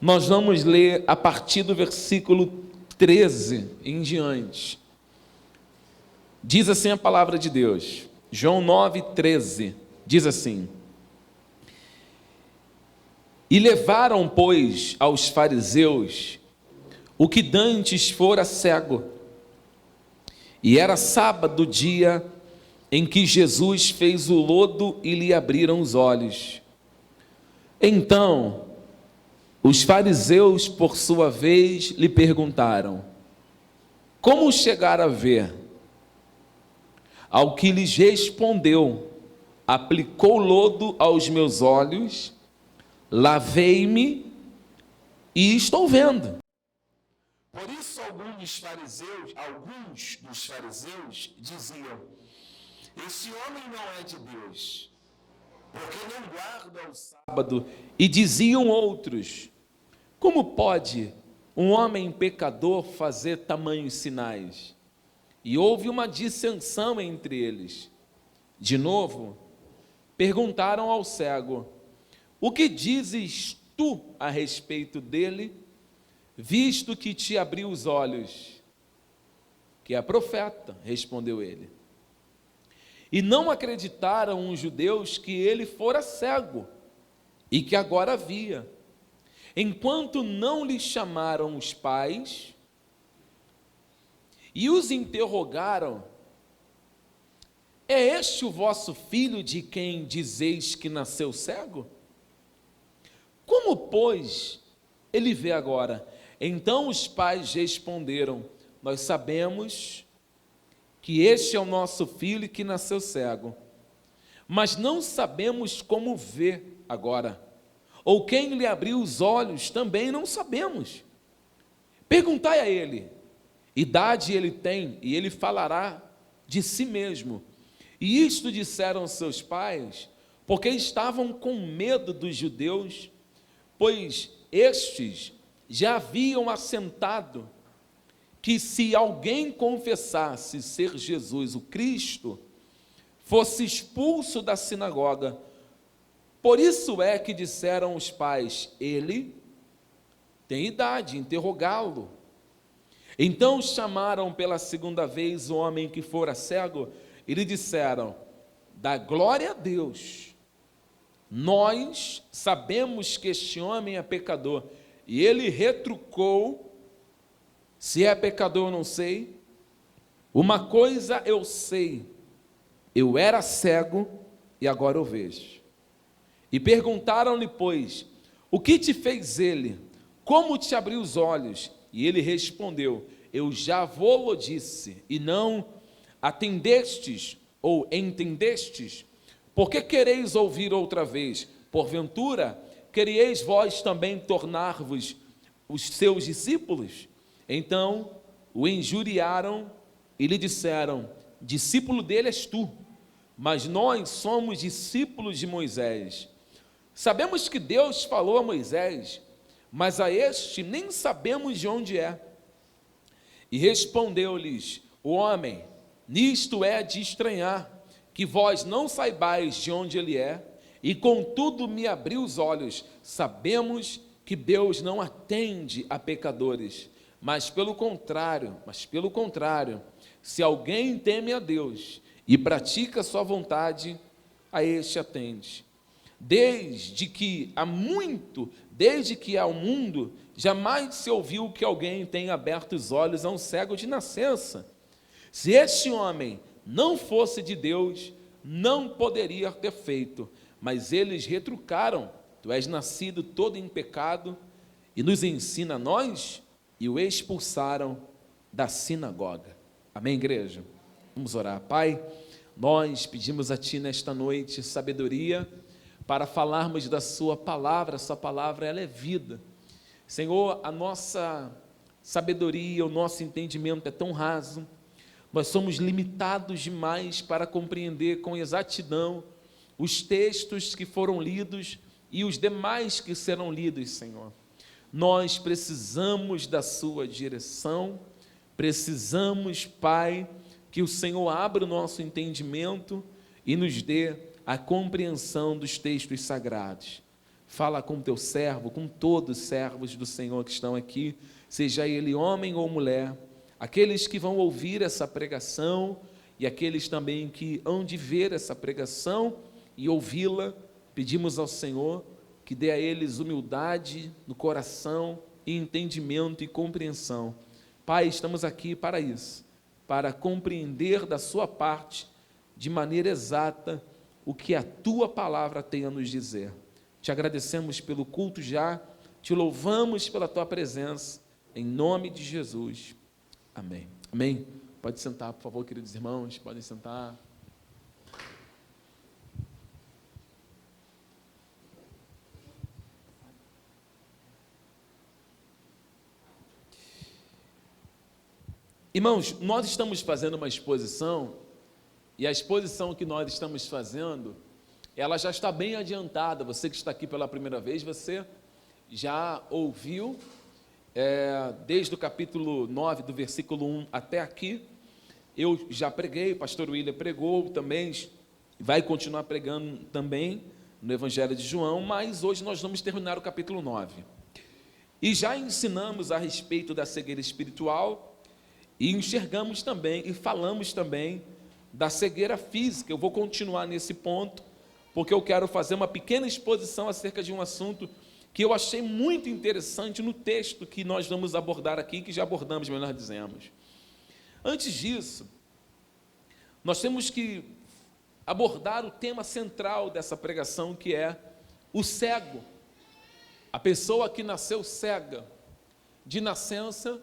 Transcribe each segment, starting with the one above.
Nós vamos ler a partir do versículo 13 em diante. Diz assim a palavra de Deus, João 9:13, diz assim: E levaram, pois, aos fariseus o que dantes fora cego, e era sábado, dia em que Jesus fez o lodo e lhe abriram os olhos. Então, os fariseus, por sua vez, lhe perguntaram: Como chegar a ver? Ao que lhes respondeu: Aplicou lodo aos meus olhos, lavei-me e estou vendo. Por isso alguns dos fariseus diziam: Esse homem não é de Deus, porque não guarda o sábado. E diziam outros: Como pode um homem pecador fazer tamanhos sinais? E houve uma dissensão entre eles. De novo, perguntaram ao cego: O que dizes tu a respeito dele, visto que te abriu os olhos? Que é profeta, respondeu ele. E não acreditaram os judeus que ele fora cego e que agora via. Enquanto não lhe chamaram os pais e os interrogaram: É este o vosso filho de quem dizeis que nasceu cego? Como, pois, ele vê agora? Então os pais responderam: Nós sabemos que este é o nosso filho que nasceu cego, mas não sabemos como vê agora, ou quem lhe abriu os olhos também não sabemos. Perguntai a ele, idade ele tem, e ele falará de si mesmo. E isto disseram seus pais, porque estavam com medo dos judeus, pois estes já haviam assentado que se alguém confessasse ser Jesus o Cristo, fosse expulso da sinagoga. Por isso é que disseram os pais: Ele tem idade, interrogá-lo. Então chamaram pela segunda vez o homem que fora cego e lhe disseram: Dá glória a Deus. Nós sabemos que este homem é pecador. E ele retrucou: Se é pecador, não sei. Uma coisa eu sei: eu era cego e agora eu vejo. E perguntaram-lhe, pois: O que te fez ele? Como te abriu os olhos? E ele respondeu: Eu já vou-lo disse, e não atendestes ou entendestes? Por que quereis ouvir outra vez? Porventura, quereis vós também tornar-vos os seus discípulos? Então o injuriaram e lhe disseram: Discípulo dele és tu, mas nós somos discípulos de Moisés. Sabemos que Deus falou a Moisés, mas a este nem sabemos de onde é. E respondeu-lhes o homem: Nisto é de estranhar, que vós não saibais de onde ele é, e contudo me abriu os olhos. Sabemos que Deus não atende a pecadores, mas pelo contrário, se alguém teme a Deus e pratica a sua vontade, a este atende. Desde que há o mundo, jamais se ouviu que alguém tenha aberto os olhos a um cego de nascença. Se este homem não fosse de Deus, não poderia ter feito. Mas eles retrucaram: Tu és nascido todo em pecado e nos ensina a nós? E o expulsaram da sinagoga. Amém, igreja? Vamos orar. Pai, nós pedimos a Ti nesta noite sabedoria para falarmos da Sua palavra. A Sua palavra, ela é vida. Senhor, a nossa sabedoria, o nosso entendimento é tão raso, nós somos limitados demais para compreender com exatidão os textos que foram lidos e os demais que serão lidos, Senhor. Nós precisamos da Sua direção, precisamos, Pai, que o Senhor abra o nosso entendimento e nos dê a compreensão dos textos sagrados. Fala com teu servo, com todos os servos do Senhor que estão aqui, seja ele homem ou mulher, aqueles que vão ouvir essa pregação e aqueles também que hão de ver essa pregação e ouvi-la. Pedimos ao Senhor que dê a eles humildade no coração, e entendimento e compreensão. Pai, estamos aqui para isso, para compreender da sua parte, de maneira exata, o que a tua palavra tem a nos dizer. Te agradecemos pelo culto já, te louvamos pela tua presença, em nome de Jesus. Amém. Amém. Pode sentar, por favor, queridos irmãos, podem sentar. Irmãos, nós estamos fazendo uma exposição, e a exposição que nós estamos fazendo, ela já está bem adiantada. Você que está aqui pela primeira vez, você já ouviu, desde o capítulo 9, do versículo 1 até aqui. Eu já preguei, o pastor William pregou também, vai continuar pregando também no Evangelho de João, mas hoje nós vamos terminar o capítulo 9. E já ensinamos a respeito da cegueira espiritual, e enxergamos também, e falamos também da cegueira física. Eu vou continuar nesse ponto, porque eu quero fazer uma pequena exposição acerca de um assunto que eu achei muito interessante no texto que nós vamos abordar aqui, que já abordamos, melhor dizemos. Antes disso, nós temos que abordar o tema central dessa pregação, que é o cego. A pessoa que nasceu cega, de nascença,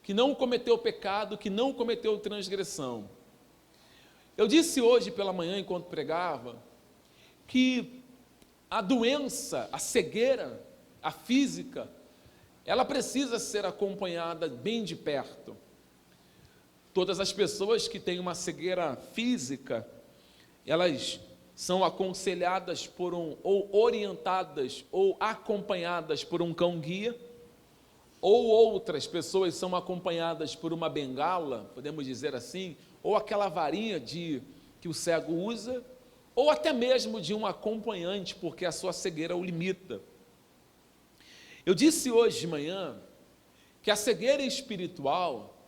que não cometeu pecado, que não cometeu transgressão. Eu disse hoje pela manhã, enquanto pregava, que a doença, a cegueira, a física, ela precisa ser acompanhada bem de perto. Todas as pessoas que têm uma cegueira física, elas são aconselhadas ou orientadas, ou acompanhadas por um cão-guia, ou outras pessoas são acompanhadas por uma bengala, podemos dizer assim, ou aquela varinha que o cego usa, ou até mesmo de um acompanhante, porque a sua cegueira o limita. Eu disse hoje de manhã que a cegueira espiritual,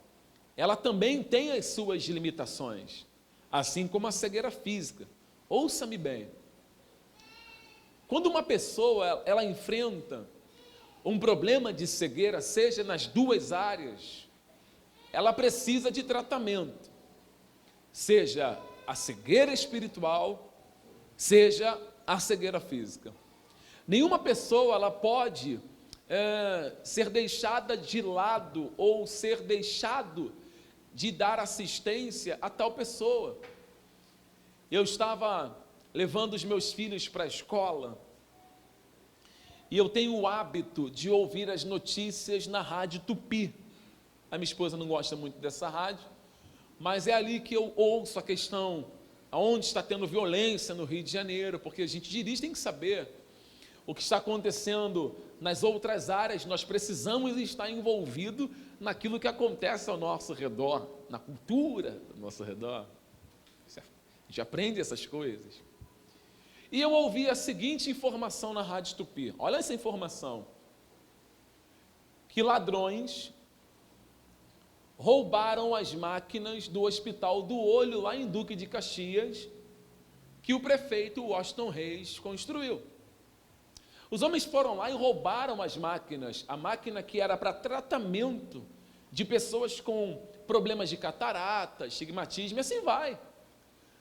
ela também tem as suas limitações, assim como a cegueira física. Ouça-me bem. Quando uma pessoa ela enfrenta um problema de cegueira, seja nas duas áreas, ela precisa de tratamento, seja a cegueira espiritual, seja a cegueira física. Nenhuma pessoa ela pode ser deixada de lado ou ser deixado de dar assistência a tal pessoa. Eu estava levando os meus filhos para a escola, e eu tenho o hábito de ouvir as notícias na Rádio Tupi. A minha esposa não gosta muito dessa rádio, mas é ali que eu ouço a questão, onde está tendo violência no Rio de Janeiro, porque a gente dirige, tem que saber o que está acontecendo nas outras áreas. Nós precisamos estar envolvidos naquilo que acontece ao nosso redor, na cultura do nosso redor. A gente aprende essas coisas. E eu ouvi a seguinte informação na Rádio Tupi. Olha essa informação. Que ladrões roubaram as máquinas do Hospital do Olho, lá em Duque de Caxias, que o prefeito Washington Reis construiu. Os homens foram lá e roubaram as máquinas, a máquina que era para tratamento de pessoas com problemas de catarata, estigmatismo, e assim vai.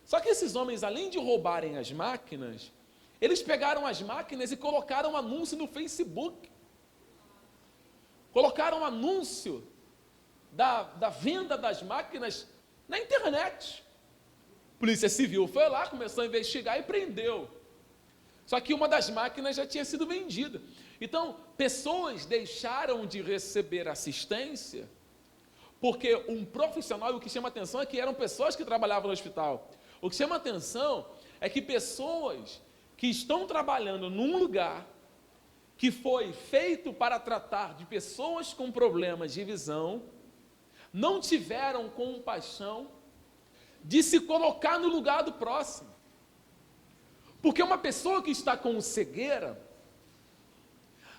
Só que esses homens, além de roubarem as máquinas, eles pegaram as máquinas e colocaram um anúncio no Facebook. Colocaram um anúncio da venda das máquinas na internet. A Polícia Civil foi lá, começou a investigar e prendeu. Só que uma das máquinas já tinha sido vendida. Então, pessoas deixaram de receber assistência, porque um profissional, o que chama atenção é que eram pessoas que trabalhavam no hospital. O que chama atenção é que pessoas que estão trabalhando num lugar que foi feito para tratar de pessoas com problemas de visão, não tiveram compaixão de se colocar no lugar do próximo. Porque uma pessoa que está com cegueira,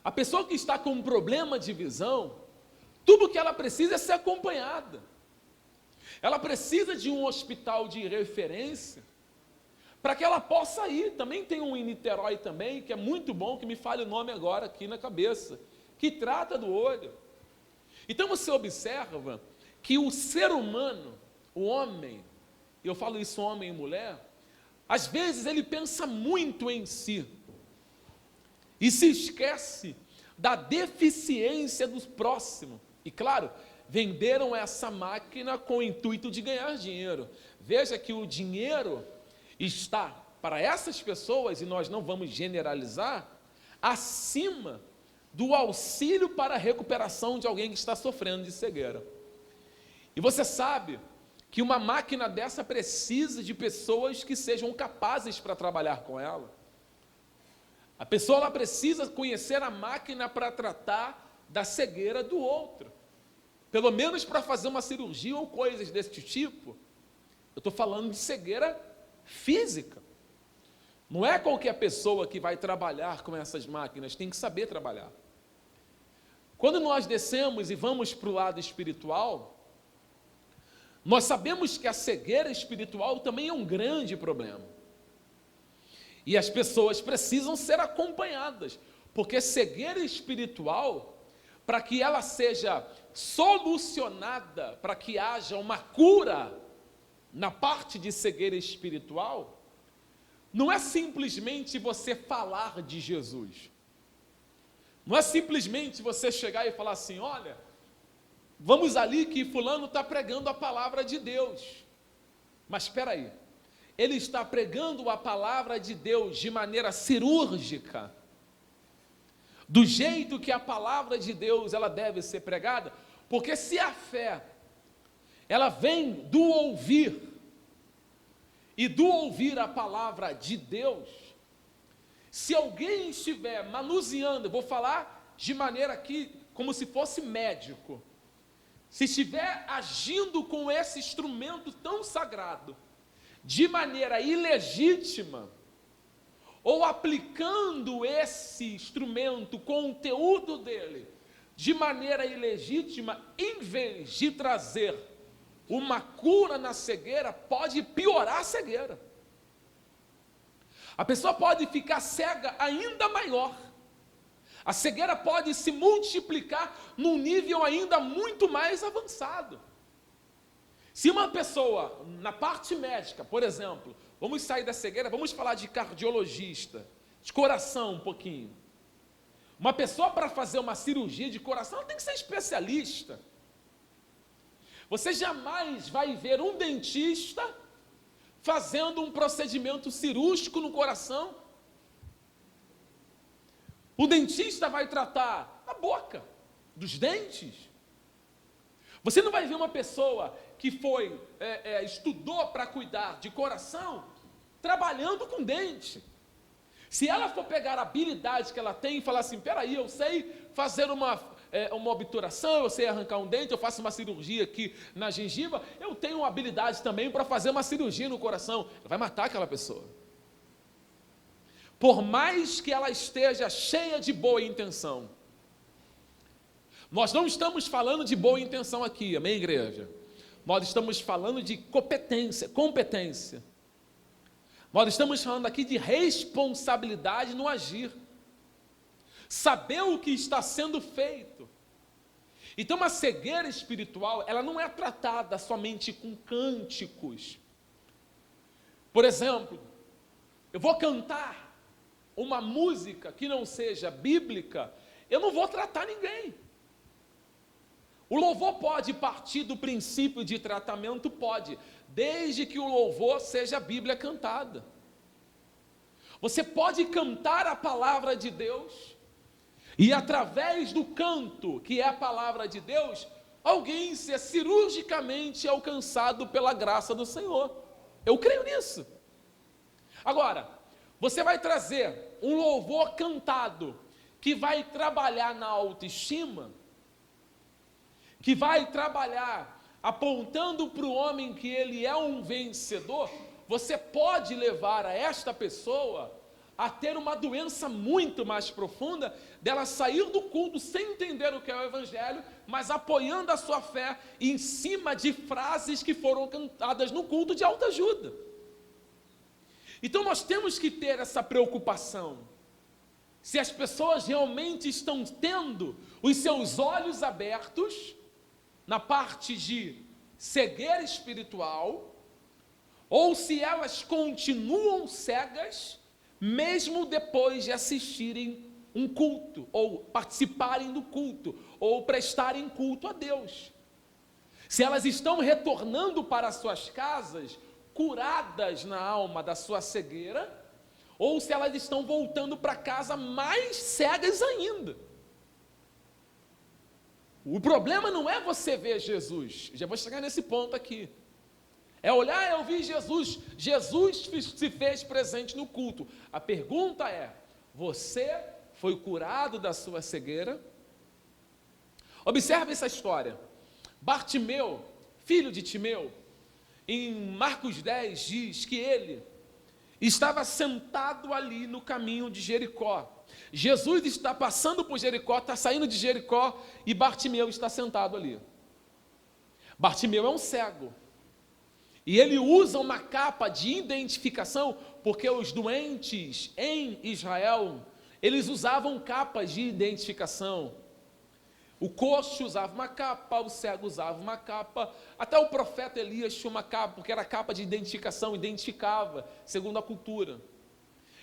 A pessoa que está com um problema de visão, tudo que ela precisa é ser acompanhada. Ela precisa de um hospital de referência para que ela possa ir. Também tem um em Niterói também, que é muito bom, que me fale o nome agora aqui na cabeça, que trata do olho. Então você observa que o ser humano, o homem, e eu falo isso homem e mulher, às vezes ele pensa muito em si e se esquece da deficiência do próximo. E claro, venderam essa máquina com o intuito de ganhar dinheiro. Veja que o dinheiro está, para essas pessoas, e nós não vamos generalizar, acima do auxílio para a recuperação de alguém que está sofrendo de cegueira. E você sabe que uma máquina dessa precisa de pessoas que sejam capazes para trabalhar com ela. A pessoa ela precisa conhecer a máquina para tratar da cegueira do outro. Pelo menos para fazer uma cirurgia ou coisas desse tipo. Eu estou falando de cegueira física. Não é qualquer pessoa que vai trabalhar com essas máquinas, tem que saber trabalhar. Quando nós descemos e vamos para o lado espiritual, nós sabemos que a cegueira espiritual também é um grande problema. E as pessoas precisam ser acompanhadas, porque cegueira espiritual, para que ela seja solucionada, para que haja uma cura na parte de cegueira espiritual, não é simplesmente você falar de Jesus. Não é simplesmente você chegar e falar assim, olha, vamos ali que fulano está pregando a palavra de Deus. Mas espera aí, ele está pregando a palavra de Deus de maneira cirúrgica, do jeito que a palavra de Deus ela deve ser pregada, porque se a fé ela vem do ouvir, e do ouvir a palavra de Deus, se alguém estiver manuseando, eu vou falar de maneira aqui, como se fosse médico, se estiver agindo com esse instrumento tão sagrado, de maneira ilegítima, ou aplicando esse instrumento, o conteúdo dele, de maneira ilegítima, em vez de trazer uma cura na cegueira, pode piorar a cegueira. A pessoa pode ficar cega ainda maior. A cegueira pode se multiplicar num nível ainda muito mais avançado. Se uma pessoa, na parte médica, por exemplo, vamos sair da cegueira, vamos falar de cardiologista, de coração um pouquinho. Uma pessoa para fazer uma cirurgia de coração, ela tem que ser especialista. Você jamais vai ver um dentista fazendo um procedimento cirúrgico no coração. O dentista vai tratar a boca, dos dentes. Você não vai ver uma pessoa que estudou para cuidar de coração, trabalhando com dente. Se ela for pegar a habilidade que ela tem e falar assim, peraí, eu sei fazer uma obturação, eu sei arrancar um dente, eu faço uma cirurgia aqui na gengiva, eu tenho uma habilidade também para fazer uma cirurgia no coração. Vai matar aquela pessoa. Por mais que ela esteja cheia de boa intenção. Nós não estamos falando de boa intenção aqui, amém, igreja? Nós estamos falando de competência. Nós estamos falando aqui de responsabilidade no agir. Saber o que está sendo feito. Então, a cegueira espiritual, ela não é tratada somente com cânticos. Por exemplo, eu vou cantar uma música que não seja bíblica, eu não vou tratar ninguém. O louvor pode partir do princípio de tratamento? Pode, desde que o louvor seja a Bíblia cantada. Você pode cantar a palavra de Deus, e através do canto, que é a palavra de Deus, alguém ser cirurgicamente alcançado pela graça do Senhor. Eu creio nisso. Agora, você vai trazer um louvor cantado, que vai trabalhar na autoestima, que vai trabalhar apontando para o homem que ele é um vencedor, você pode levar a esta pessoa a ter uma doença muito mais profunda, dela sair do culto sem entender o que é o Evangelho, mas apoiando a sua fé em cima de frases que foram cantadas no culto de autoajuda. Então nós temos que ter essa preocupação. Se as pessoas realmente estão tendo os seus olhos abertos na parte de cegueira espiritual, ou se elas continuam cegas, mesmo depois de assistirem um culto, ou participarem do culto, ou prestarem culto a Deus. Se elas estão retornando para suas casas, curadas na alma da sua cegueira, ou se elas estão voltando para casa mais cegas ainda. O problema não é você ver Jesus, já vou chegar nesse ponto aqui. É olhar, eu vi Jesus, Jesus se fez presente no culto. A pergunta é, você foi curado da sua cegueira? Observe essa história. Bartimeu, filho de Timeu, em Marcos 10 diz que ele estava sentado ali no caminho de Jericó. Jesus está passando por Jericó, está saindo de Jericó e Bartimeu está sentado ali. Bartimeu é um cego. E ele usa uma capa de identificação, porque os doentes em Israel, eles usavam capas de identificação. O coxo usava uma capa, o cego usava uma capa, até o profeta Elias tinha uma capa, porque era capa de identificação, identificava, segundo a cultura.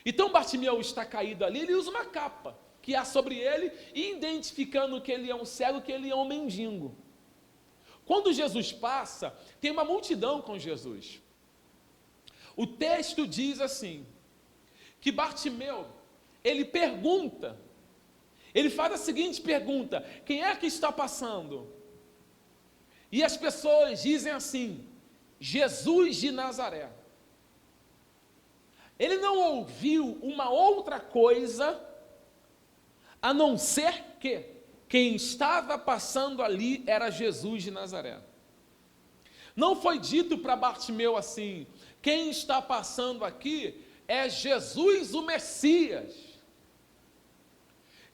Então Bartimeu está caído ali, ele usa uma capa, que há sobre ele, identificando que ele é um cego, que ele é um mendigo. Quando Jesus passa, tem uma multidão com Jesus. O texto diz assim, que Bartimeu, ele pergunta, ele faz a seguinte pergunta, quem é que está passando? E as pessoas dizem assim, Jesus de Nazaré. Ele não ouviu uma outra coisa, a não ser que quem estava passando ali era Jesus de Nazaré. Não foi dito para Bartimeu assim, quem está passando aqui é Jesus o Messias.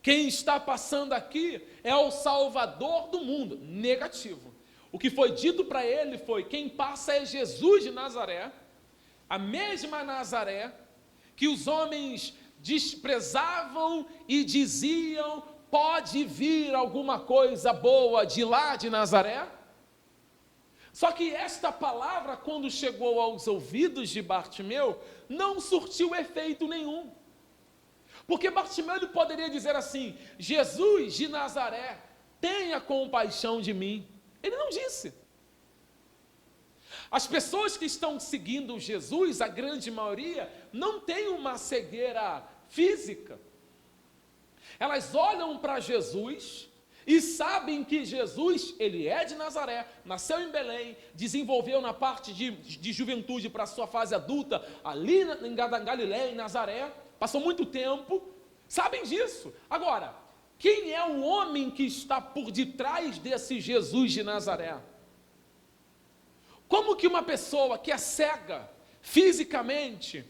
Quem está passando aqui é o Salvador do mundo. Negativo. O que foi dito para ele foi, quem passa é Jesus de Nazaré, a mesma Nazaré que os homens desprezavam e diziam, pode vir alguma coisa boa de lá de Nazaré? Só que esta palavra, quando chegou aos ouvidos de Bartimeu, não surtiu efeito nenhum. Porque Bartimeu ele poderia dizer assim, Jesus de Nazaré, tenha compaixão de mim. Ele não disse. As pessoas que estão seguindo Jesus, a grande maioria, não tem uma cegueira física. Elas olham para Jesus e sabem que Jesus, ele é de Nazaré, nasceu em Belém, desenvolveu na parte de juventude para a sua fase adulta, ali em Galiléia, em Nazaré, passou muito tempo, sabem disso. Agora, quem é o homem que está por detrás desse Jesus de Nazaré? Como que uma pessoa que é cega fisicamente,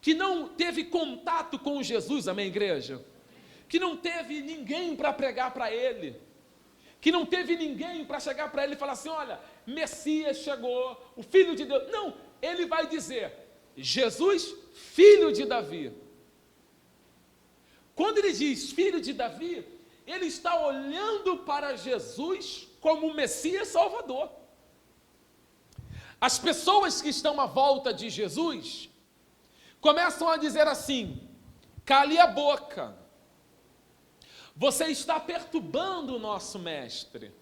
que não teve contato com Jesus, amém, igreja? Que não teve ninguém para pregar para ele, que não teve ninguém para chegar para ele e falar assim, olha, Messias chegou, o Filho de Deus. Não, ele vai dizer, Jesus, filho de Davi. Quando ele diz filho de Davi, ele está olhando para Jesus como o Messias Salvador. As pessoas que estão à volta de Jesus começam a dizer assim, cale a boca, você está perturbando o nosso mestre,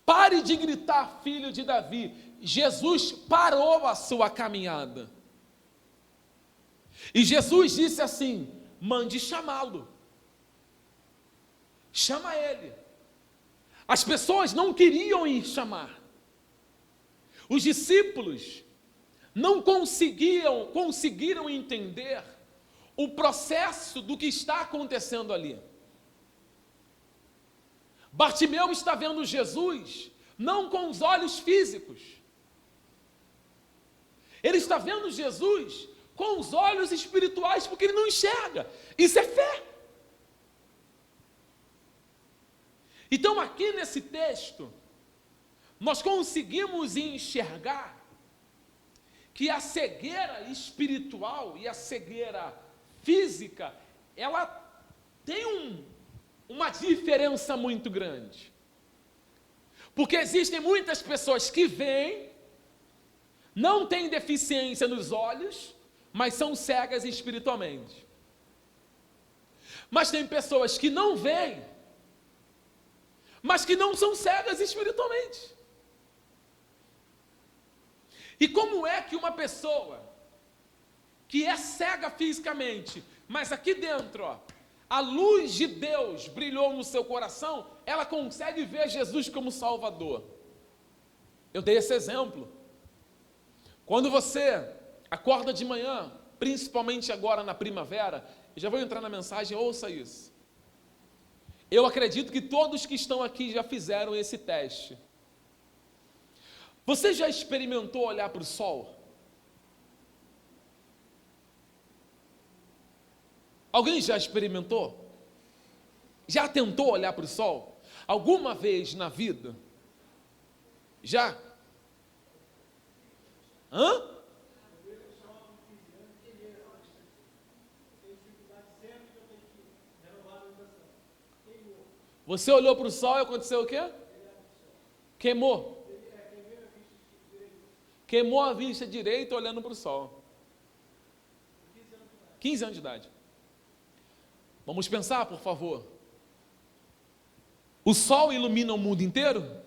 pare de gritar filho de Davi. Jesus parou a sua caminhada, e Jesus disse assim, mande chamá-lo, chama ele. As pessoas não queriam ir chamar, os discípulos não conseguiram entender o processo do que está acontecendo ali. Bartimeu está vendo Jesus, não com os olhos físicos. Ele está vendo Jesus com os olhos espirituais, porque ele não enxerga. Isso é fé. Então, aqui nesse texto, nós conseguimos enxergar que a cegueira espiritual e a cegueira física, ela tem uma diferença muito grande. Porque existem muitas pessoas que veem, não têm deficiência nos olhos, mas são cegas espiritualmente. Mas tem pessoas que não veem, mas que não são cegas espiritualmente. E como é que uma pessoa que é cega fisicamente, mas aqui dentro, ó, a luz de Deus brilhou no seu coração, ela consegue ver Jesus como Salvador? Eu dei esse exemplo. Quando você acorda de manhã, principalmente agora na primavera, eu já vou entrar na mensagem, ouça isso. Eu acredito que todos que estão aqui já fizeram esse teste. Você já experimentou olhar para o sol? Alguém já experimentou? Já tentou olhar para o sol? Alguma vez na vida? Já? Hã? Você olhou para o sol e aconteceu o quê? Queimou. Queimou a vista direita olhando para o sol. 15 anos de idade. Vamos pensar, por favor. O sol ilumina o mundo inteiro?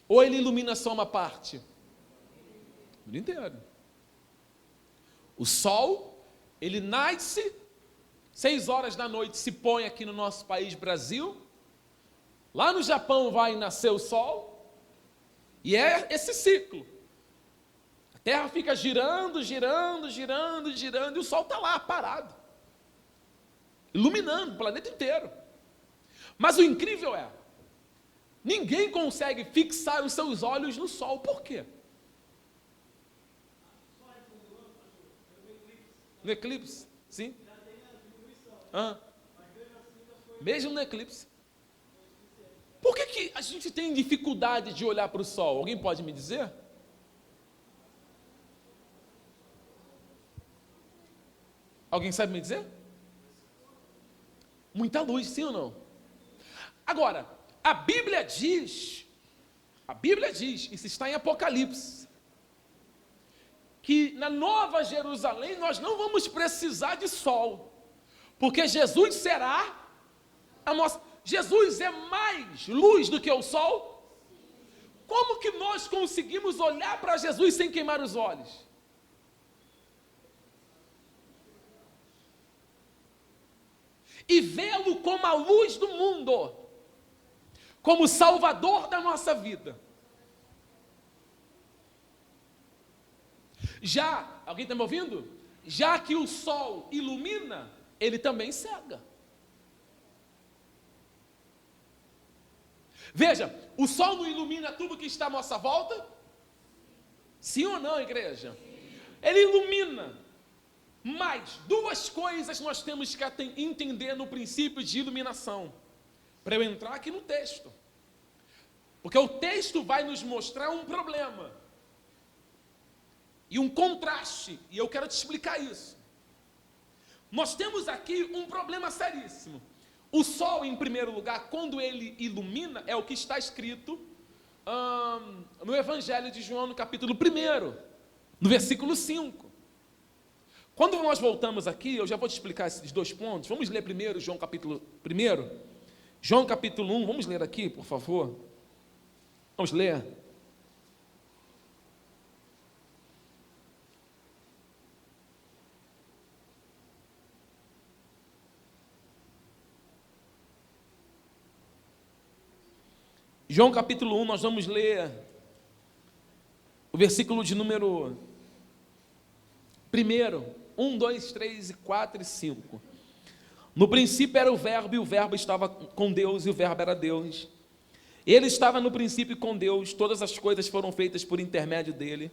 Ou ele ilumina só uma parte? O mundo inteiro. O sol, ele nasce 6 horas da noite, se põe aqui no nosso país, Brasil. Lá no Japão vai nascer o sol. E é esse ciclo. A Terra fica girando, girando, girando, girando, e o sol está lá, parado. Iluminando o planeta inteiro. Mas o incrível é, ninguém consegue fixar os seus olhos no sol. Por quê? No eclipse, sim. Mesmo no eclipse. Por que a gente tem dificuldade de olhar para o sol? Alguém pode me dizer? Alguém sabe me dizer? Muita luz, sim ou não? Agora, a Bíblia diz, isso está em Apocalipse, que na Nova Jerusalém nós não vamos precisar de sol, porque Jesus será a nossa... Jesus é mais luz do que o sol? Como que nós conseguimos olhar para Jesus sem queimar os olhos? E vê-lo como a luz do mundo, como Salvador da nossa vida. Alguém está me ouvindo? Já que o sol ilumina, ele também cega. Veja, o sol não ilumina tudo que está à nossa volta? Sim ou não, igreja? Ele ilumina. Mas 2 coisas nós temos que entender no princípio de iluminação, para eu entrar aqui no texto. Porque o texto vai nos mostrar um problema e um contraste, e eu quero te explicar isso. Nós temos aqui um problema seríssimo. O sol, em primeiro lugar, quando ele ilumina, é o que está escrito no Evangelho de João, no capítulo 1, no versículo 5. Quando nós voltamos aqui, eu já vou te explicar esses 2 pontos. Vamos ler primeiro João capítulo 1. João capítulo 1, vamos ler aqui, por favor. Vamos ler. João capítulo 1, nós vamos ler o versículo de número 1, 2, 3, 4 e 5. No princípio era o verbo, e o verbo estava com Deus, e o verbo era Deus. Ele estava no princípio com Deus, todas as coisas foram feitas por intermédio dele,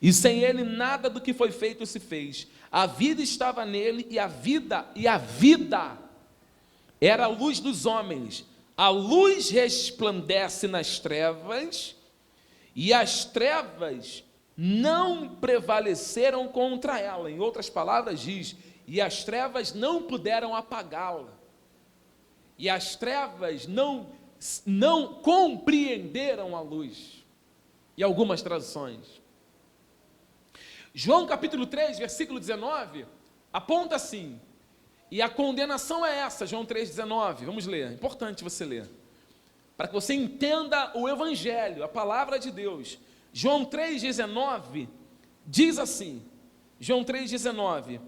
e sem ele nada do que foi feito se fez. A vida estava nele, e a vida era a luz dos homens. A luz resplandece nas trevas, e as trevas não prevaleceram contra ela. Em outras palavras diz, e as trevas não puderam apagá-la. E as trevas não compreenderam a luz. E algumas traduções. João capítulo 3, versículo 19, aponta assim, e a condenação é essa, João 3,19, vamos ler, é importante você ler, para que você entenda o Evangelho, a palavra de Deus. João 3,19 diz assim, João 3,19,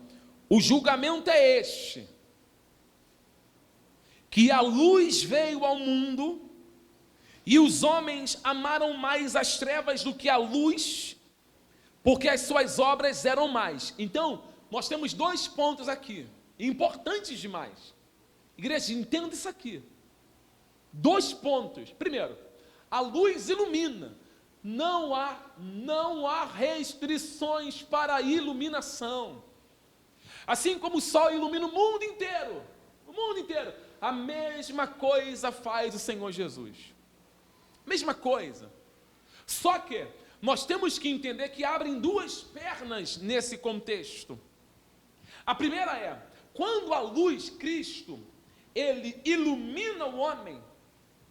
o julgamento é este, que a luz veio ao mundo, e os homens amaram mais as trevas do que a luz, porque as suas obras eram mais. Então, nós temos 2 pontos aqui, importantes demais. Igreja, entenda isso aqui. 2 pontos. Primeiro, a luz ilumina. Não há restrições para a iluminação. Assim como o sol ilumina o mundo inteiro, a mesma coisa faz o Senhor Jesus. Mesma coisa. Só que nós temos que entender que abrem 2 pernas nesse contexto. A primeira é, quando a luz, Cristo, ele ilumina o homem,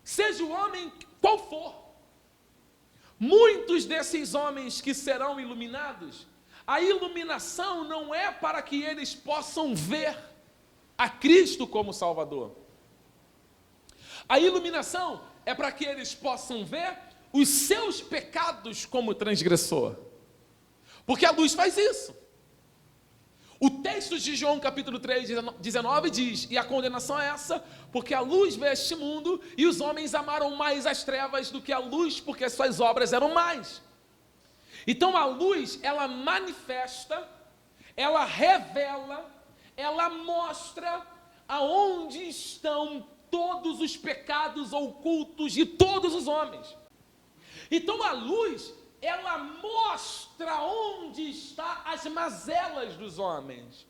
seja o homem qual for, muitos desses homens que serão iluminados, a iluminação não é para que eles possam ver a Cristo como Salvador. A iluminação é para que eles possam ver os seus pecados como transgressor. Porque a luz faz isso. O texto de João capítulo 3, 19 diz, e a condenação é essa, porque a luz veio a este mundo, e os homens amaram mais as trevas do que a luz, porque as suas obras eram mais. Então a luz, ela manifesta, ela revela, ela mostra aonde estão todos os pecados ocultos de todos os homens. Então a luz, ela mostra onde estão as mazelas dos homens.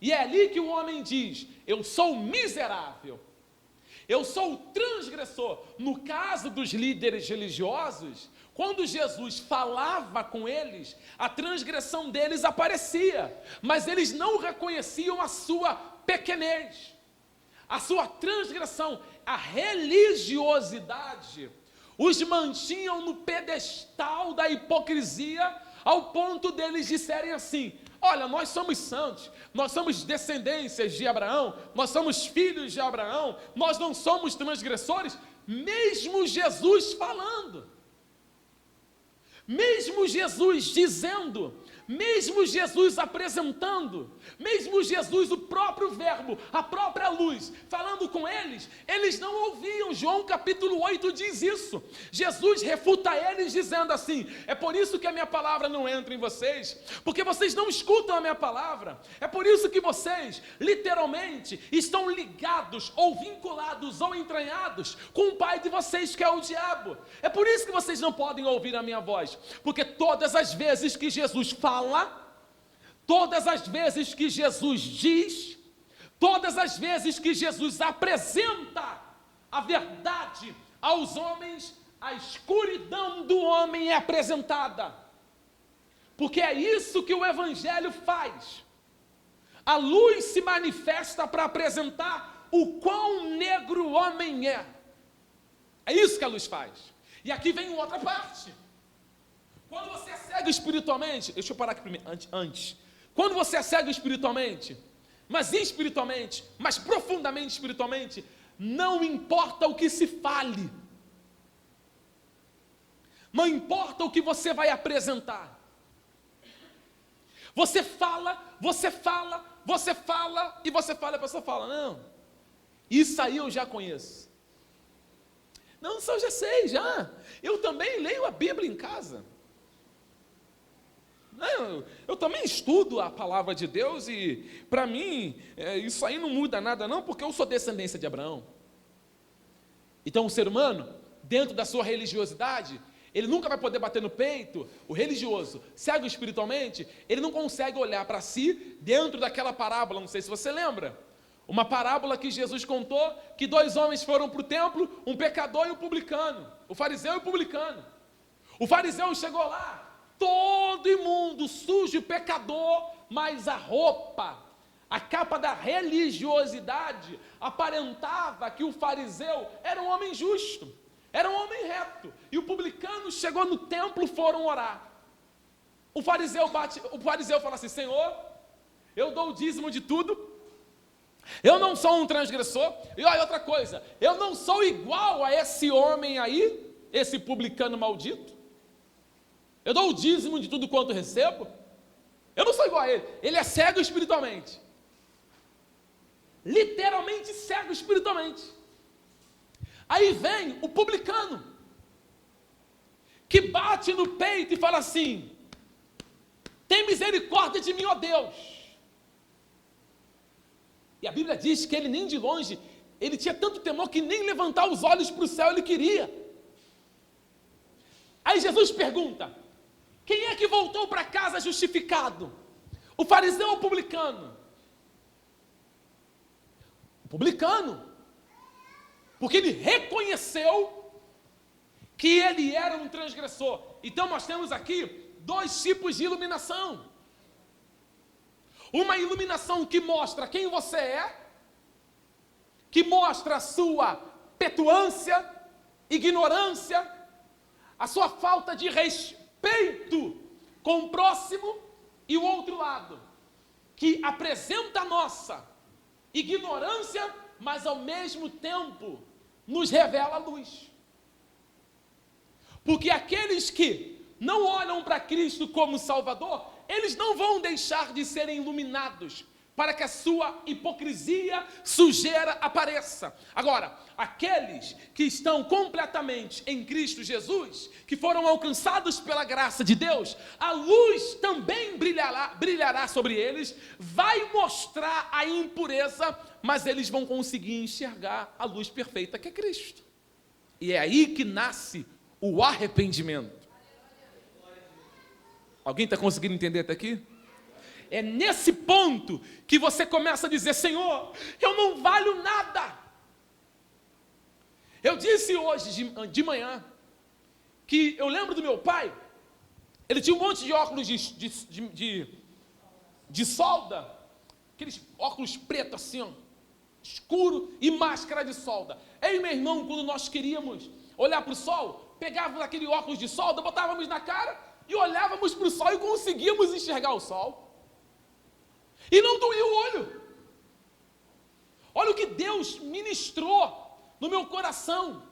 E é ali que o homem diz, eu sou miserável, eu sou transgressor. No caso dos líderes religiosos, quando Jesus falava com eles, a transgressão deles aparecia, mas eles não reconheciam a sua pequenez, a sua transgressão, a religiosidade os mantinham no pedestal da hipocrisia, ao ponto deles disserem assim, olha, nós somos santos, nós somos descendências de Abraão, nós somos filhos de Abraão, nós não somos transgressores, mesmo Jesus falando, mesmo Jesus dizendo, mesmo Jesus apresentando, mesmo Jesus, o próprio verbo, a própria luz, falando com eles, eles não ouviam. João capítulo 8 diz isso. Jesus refuta eles dizendo assim, é por isso que a minha palavra não entra em vocês, porque vocês não escutam a minha palavra, é por isso que vocês, literalmente, estão ligados, ou vinculados, ou entranhados com o pai de vocês, que é o diabo. É por isso que vocês não podem ouvir a minha voz, porque todas as vezes que Jesus fala, todas as vezes que Jesus diz, todas as vezes que Jesus apresenta a verdade aos homens, a escuridão do homem é apresentada, porque é isso que o Evangelho faz. A luz se manifesta para apresentar o quão negro o homem é. É isso que a luz faz. E aqui vem outra parte. Quando você é cego espiritualmente, deixa eu parar aqui primeiro, antes. Quando você é cego espiritualmente, mas profundamente espiritualmente, não importa o que se fale, não importa o que você vai apresentar. Você fala, e a pessoa fala, não, isso aí eu já conheço. Não, isso eu já sei, eu também leio a Bíblia em casa. Eu também estudo a palavra de Deus e, para mim, isso aí não muda nada não, porque eu sou descendência de Abraão. Então, o ser humano, dentro da sua religiosidade, ele nunca vai poder bater no peito. O religioso, cego espiritualmente, ele não consegue olhar para si dentro daquela parábola, não sei se você lembra. Uma parábola que Jesus contou, que 2 homens foram para o templo, um pecador e um publicano, o fariseu e o publicano. O fariseu chegou lá, todo imundo, sujo, pecador, mas a roupa, a capa da religiosidade aparentava que o fariseu era um homem justo, era um homem reto. E o publicano chegou no templo, foram orar. O fariseu fala assim: Senhor, eu dou o dízimo de tudo, eu não sou um transgressor. E olha outra coisa, eu não sou igual a esse homem aí, esse publicano maldito. Eu dou o dízimo de tudo quanto recebo. Eu não sou igual a ele. Ele é cego espiritualmente. Literalmente cego espiritualmente. Aí vem o publicano, que bate no peito e fala assim: tem misericórdia de mim, ó Deus. E a Bíblia diz que ele nem de longe, ele tinha tanto temor que nem levantar os olhos para o céu ele queria. Aí Jesus pergunta: quem é que voltou para casa justificado? O fariseu ou o publicano? O publicano. Porque ele reconheceu que ele era um transgressor. Então nós temos aqui 2 tipos de iluminação. Uma iluminação que mostra quem você é, que mostra a sua petulância, ignorância, a sua falta de respeito com o próximo, e o outro lado, que apresenta a nossa ignorância, mas ao mesmo tempo nos revela a luz. Porque aqueles que não olham para Cristo como Salvador, eles não vão deixar de serem iluminados para que a sua hipocrisia, sujeira apareça. Agora, aqueles que estão completamente em Cristo Jesus, que foram alcançados pela graça de Deus, a luz também brilhará sobre eles, vai mostrar a impureza, mas eles vão conseguir enxergar a luz perfeita que é Cristo. E é aí que nasce o arrependimento. Alguém está conseguindo entender até aqui? É nesse ponto que você começa a dizer: Senhor, eu não valho nada. Eu disse hoje de manhã que eu lembro do meu pai. Ele tinha um monte de óculos de solda, aqueles óculos pretos assim, ó, escuro, e máscara de solda. Eu e meu irmão, quando nós queríamos olhar para o sol, pegávamos aquele óculos de solda, botávamos na cara e olhávamos para o sol e conseguíamos enxergar o sol. E não doía o olho. Olha o que Deus ministrou no meu coração.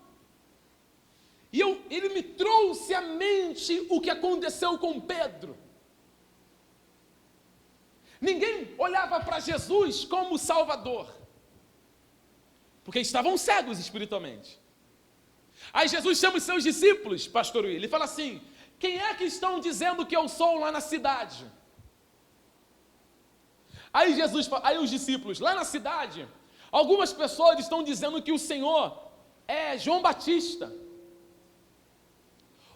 E ele me trouxe à mente o que aconteceu com Pedro. Ninguém olhava para Jesus como Salvador, porque estavam cegos espiritualmente. Aí Jesus chama os seus discípulos, pastor Will, ele fala assim: quem é que estão dizendo que eu sou lá na cidade? Aí os discípulos, lá na cidade, algumas pessoas estão dizendo que o Senhor é João Batista.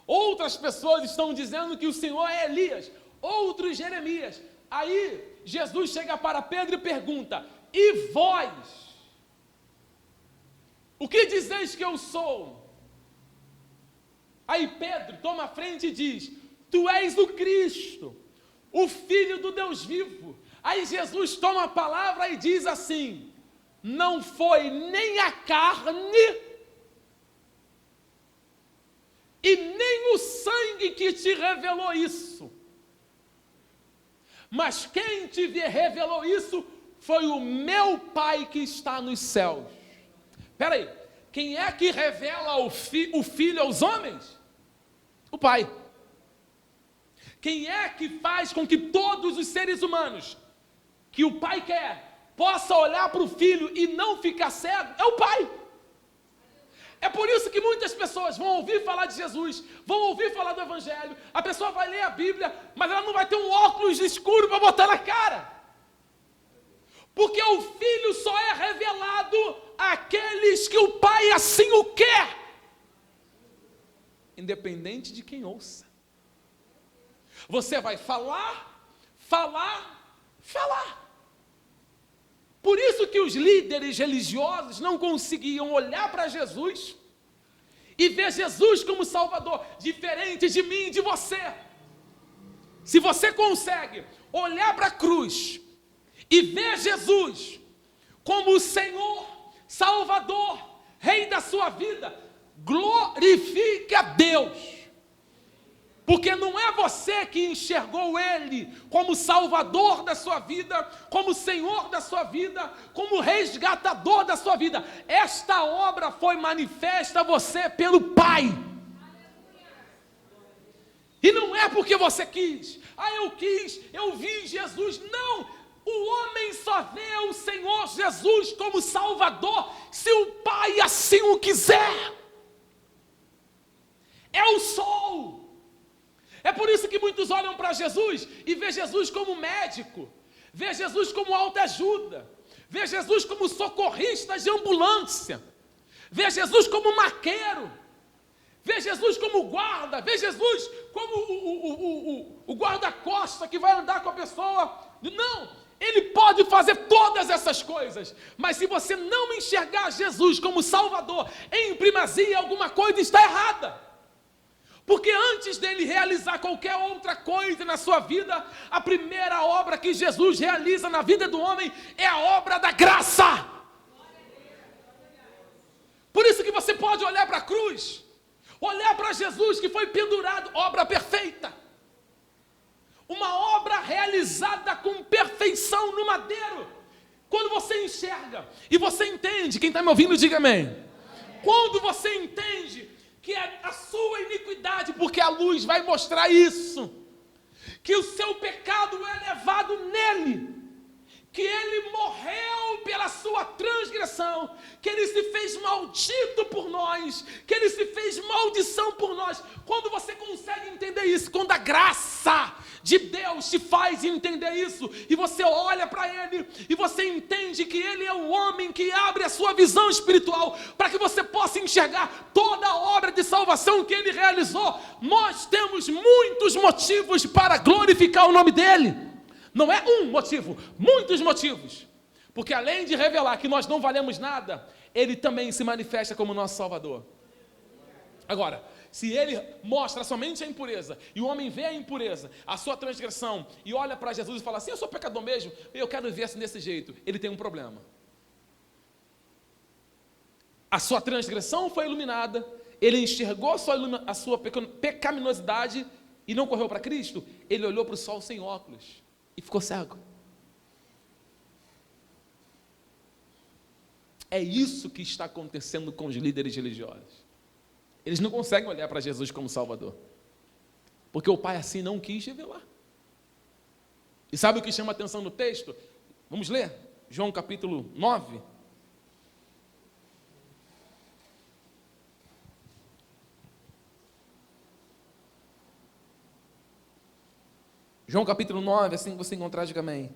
Outras pessoas estão dizendo que o Senhor é Elias. Outros Jeremias. Aí Jesus chega para Pedro e pergunta: e vós? O que dizeis que eu sou? Aí Pedro toma a frente e diz: tu és o Cristo, o Filho do Deus vivo. Aí Jesus toma a palavra e diz assim: não foi nem a carne e nem o sangue que te revelou isso, mas quem te revelou isso foi o meu Pai que está nos céus. Espera aí, quem é que revela o Filho aos homens? O Pai. Quem é que faz com que todos os seres humanos que o Pai quer possa olhar para o Filho e não ficar cego? É o Pai. É por isso que muitas pessoas vão ouvir falar de Jesus, vão ouvir falar do Evangelho, a pessoa vai ler a Bíblia, mas ela não vai ter um óculos escuro para botar na cara, porque o Filho só é revelado àqueles que o Pai assim o quer. independente de quem ouça. Você vai falar, falar, falar. Por isso que os líderes religiosos não conseguiam olhar para Jesus e ver Jesus como Salvador, diferente de mim e de você. Se você consegue olhar para a cruz e ver Jesus como o Senhor, Salvador, Rei da sua vida, glorifique a Deus. Porque não é você que enxergou Ele como Salvador da sua vida, como Senhor da sua vida, como resgatador da sua vida. Esta obra foi manifesta a você pelo Pai. E não é porque você quis. Eu vi Jesus. Não, o homem só vê o Senhor Jesus como Salvador se o Pai assim o quiser. É o sol. É por isso que muitos olham para Jesus e vê Jesus como médico, vê Jesus como autoajuda, vê Jesus como socorrista de ambulância, vê Jesus como maqueiro, vê Jesus como guarda, vê Jesus como o guarda-costa que vai andar com a pessoa. Não, Ele pode fazer todas essas coisas, mas se você não enxergar Jesus como Salvador em primazia, alguma coisa está errada. Porque antes dele realizar qualquer outra coisa na sua vida, a primeira obra que Jesus realiza na vida do homem é a obra da graça. Por isso que você pode olhar para a cruz, olhar para Jesus que foi pendurado, obra perfeita. Uma obra realizada com perfeição no madeiro. Quando você enxerga e você entende, quem está me ouvindo diga amém. Quando você entende que é a sua iniquidade, porque a luz vai mostrar isso, que o seu pecado é levado nele, que ele morreu pela sua transgressão, que ele se fez maldito por nós, que ele se fez maldição por nós. Quando você consegue entender isso, quando a graça de Deus te faz entender isso, e você olha para Ele, e você entende que Ele é o homem que abre a sua visão espiritual, para que você possa enxergar toda a obra de salvação que Ele realizou, nós temos muitos motivos para glorificar o nome dEle. Não é um motivo, muitos motivos, porque além de revelar que nós não valemos nada, Ele também se manifesta como nosso Salvador. Agora, se Ele mostra somente a impureza, e o homem vê a impureza, a sua transgressão, e olha para Jesus e fala assim, eu sou pecador mesmo, eu quero viver assim desse jeito, ele tem um problema. A sua transgressão foi iluminada, ele enxergou a sua pecaminosidade e não correu para Cristo, ele olhou para o sol sem óculos e ficou cego. É isso que está acontecendo com os líderes religiosos. Eles não conseguem olhar para Jesus como Salvador, porque o Pai assim não quis revelar. E sabe o que chama a atenção no texto? Vamos ler? João capítulo 9. João capítulo 9, assim que você encontrar, diga amém.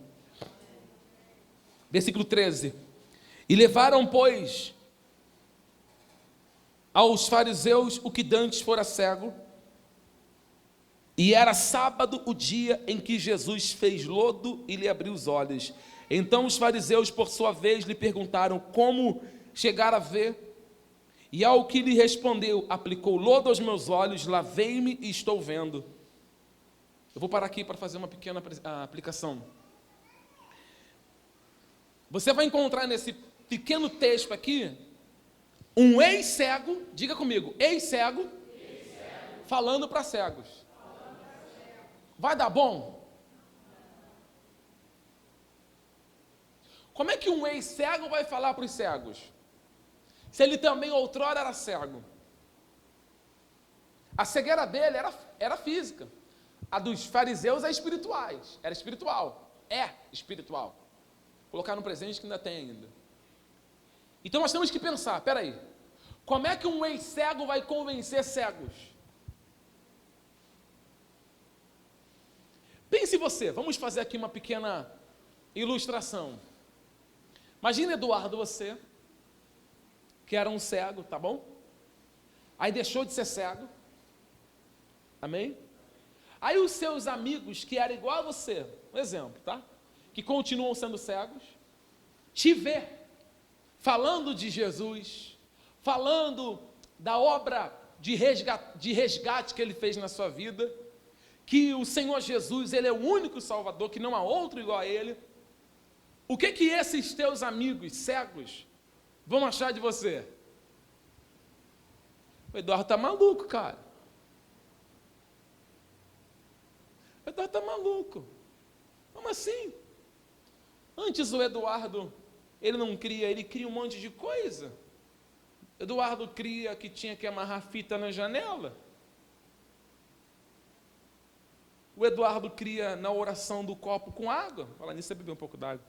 Versículo 13. E levaram, pois, aos fariseus o que dantes fora cego, e era sábado o dia em que Jesus fez lodo e lhe abriu os olhos. Então os fariseus, por sua vez, lhe perguntaram como chegar a ver, e ao que lhe respondeu, aplicou lodo aos meus olhos, lavei-me e estou vendo. Eu vou parar aqui para fazer uma pequena aplicação. Você vai encontrar nesse pequeno texto aqui, um ex-cego, diga comigo, ex-cego, falando para cegos. Vai dar bom? Como é que um ex-cego vai falar para os cegos? Se ele também outrora era cego. A cegueira dele era física. A dos fariseus é espirituais. Era espiritual. É espiritual. Colocar no presente que ainda tem ainda. Então nós temos que pensar, peraí, como é que um ex-cego vai convencer cegos? Pense você, vamos fazer aqui uma pequena ilustração. Imagina, Eduardo, você, que era um cego, tá bom? Aí deixou de ser cego, Amém? Aí os seus amigos, que eram igual a você, um exemplo, tá? Que continuam sendo cegos, te vê falando de Jesus, falando da obra de resgate que ele fez na sua vida, que o Senhor Jesus, ele é o único Salvador, que não há outro igual a ele. O que que esses teus amigos cegos vão achar de você? O Eduardo está maluco, cara. O Eduardo está maluco. Como assim? Antes o Eduardo, ele não cria, ele cria um monte de coisa. Eduardo cria que tinha que amarrar fita na janela. O Eduardo cria na oração do copo com água. Fala nisso, você bebeu um pouco d'água.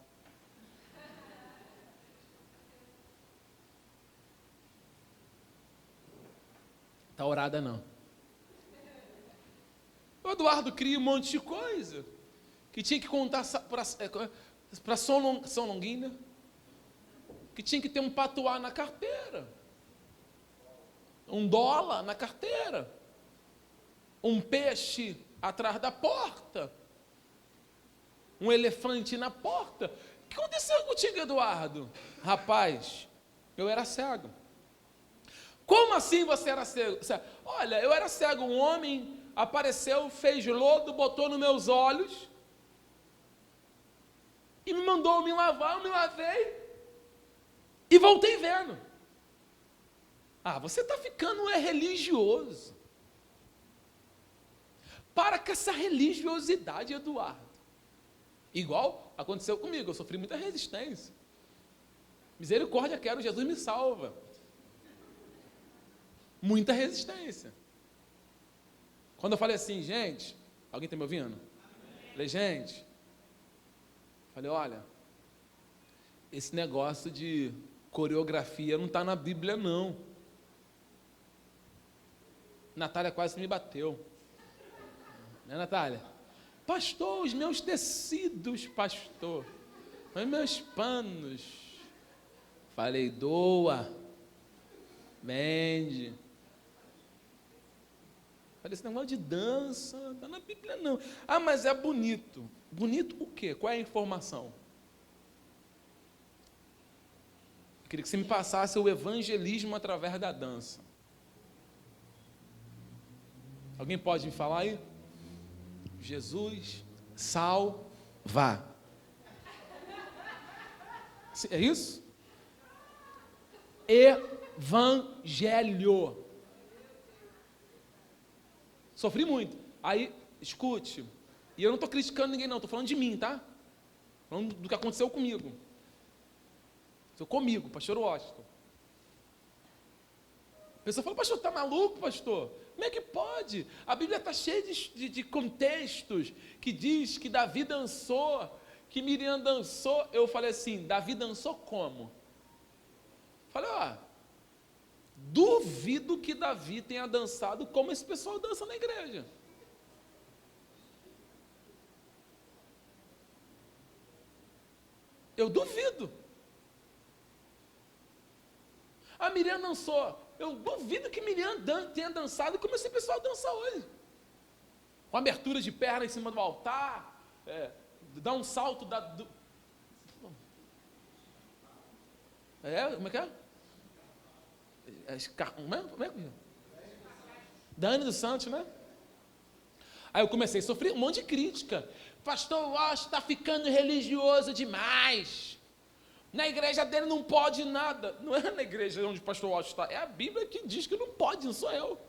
Está orada não. O Eduardo cria um monte de coisa. Que tinha que contar para São Longuinho. Que tinha que ter um patuá na carteira. Um dólar na carteira. Um peixe atrás da porta. Um elefante na porta. O que aconteceu contigo, Eduardo? Rapaz, eu era cego. Como assim você era cego? Olha, eu era cego. Um homem apareceu, fez lodo, botou nos meus olhos e me mandou me lavar, eu me lavei e voltei vendo. Ah, você está ficando religioso. Para com essa religiosidade, Eduardo. Igual aconteceu comigo, eu sofri muita resistência. Misericórdia quero, Jesus me salva. Muita resistência. Quando eu falei assim, gente, alguém está me ouvindo? Falei, gente, olha, esse negócio de coreografia não está na Bíblia, não. Natália quase me bateu. Né, Natália? Pastor, os meus tecidos, pastor. Os meus panos. Falei, doa. Vende. Falei, esse negócio de dança, não está na Bíblia, não. Ah, mas é bonito. Bonito o quê? Qual é a informação? Eu queria que você me passasse o evangelismo através da dança. Alguém pode me falar aí? Jesus salva. É isso? Evangelho. Sofri muito. Aí, escute, e eu não estou criticando ninguém não, estou falando de mim, tá? Falando do que aconteceu comigo. Comigo, pastor Washington. A pessoa fala, pastor, está maluco, pastor? Como é que pode? A Bíblia está cheia de contextos que diz que Davi dançou, que Miriam dançou. Eu falei assim, Davi dançou como? Falei, duvido que Davi tenha dançado como esse pessoal dança na igreja. Eu duvido. A Miriam dançou. Eu duvido que Miriam tenha dançado como esse pessoal dança hoje. Com abertura de perna em cima do altar, dá um salto como é que é? Como é que é? Dani dos Santos, né? Aí eu comecei a sofrer um monte de crítica. Pastor Walsh está ficando religioso demais. Na igreja dele não pode nada. Não é na igreja onde o pastor Walsh está. É a Bíblia que diz que não pode, não sou eu.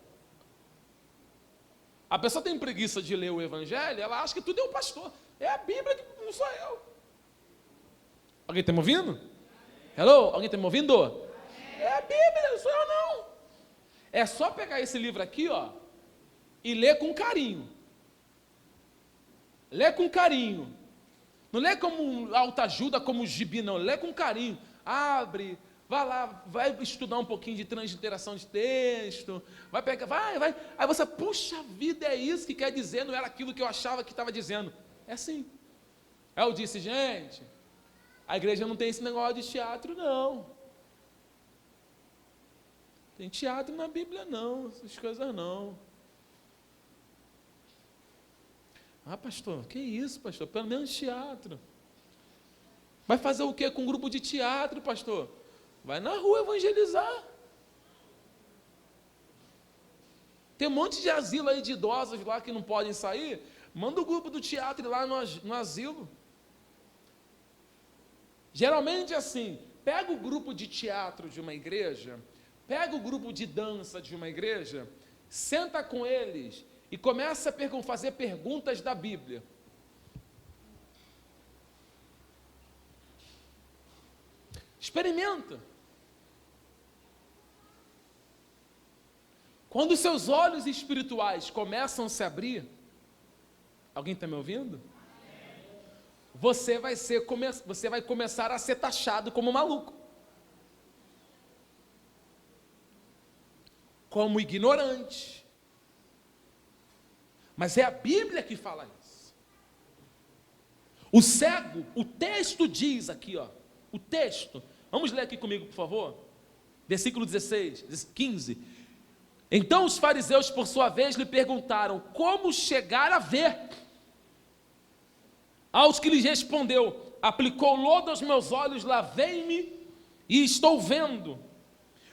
A pessoa tem preguiça de ler o evangelho, ela acha que tudo é o pastor. É a Bíblia que não sou eu. Alguém está me ouvindo? Hello? Alguém está me ouvindo? É a Bíblia, não sou eu não. É só pegar esse livro aqui, e ler com carinho. Lê com carinho. Não lê como autoajuda, como gibi, não. Lê com carinho. Abre, vai lá, vai estudar um pouquinho de transliteração de texto. Vai pegar, vai. Aí você, puxa vida, é isso que quer dizer, não era aquilo que eu achava que estava dizendo. É assim. Aí eu disse, gente, a igreja não tem esse negócio de teatro, não. Tem teatro na Bíblia, não. Essas coisas, não. Ah, pastor, que isso, pastor? Pelo menos teatro. Vai fazer o quê com um grupo de teatro, pastor? Vai na rua evangelizar. Tem um monte de asilo aí de idosos lá que não podem sair. Manda o grupo do teatro ir lá no asilo. Geralmente assim, pega o grupo de teatro de uma igreja, pega o grupo de dança de uma igreja, senta com eles e começa a fazer perguntas da Bíblia. Experimenta. Quando os seus olhos espirituais começam a se abrir, alguém está me ouvindo? Você vai começar a ser taxado como maluco, como ignorante. Mas é a Bíblia que fala isso. O cego, o texto diz aqui, ó, o texto, vamos ler aqui comigo, por favor, versículo 15. Então os fariseus, por sua vez, lhe perguntaram, como chegar a ver? Aos que lhes respondeu, aplicou lodo aos meus olhos, lavei-me e estou vendo.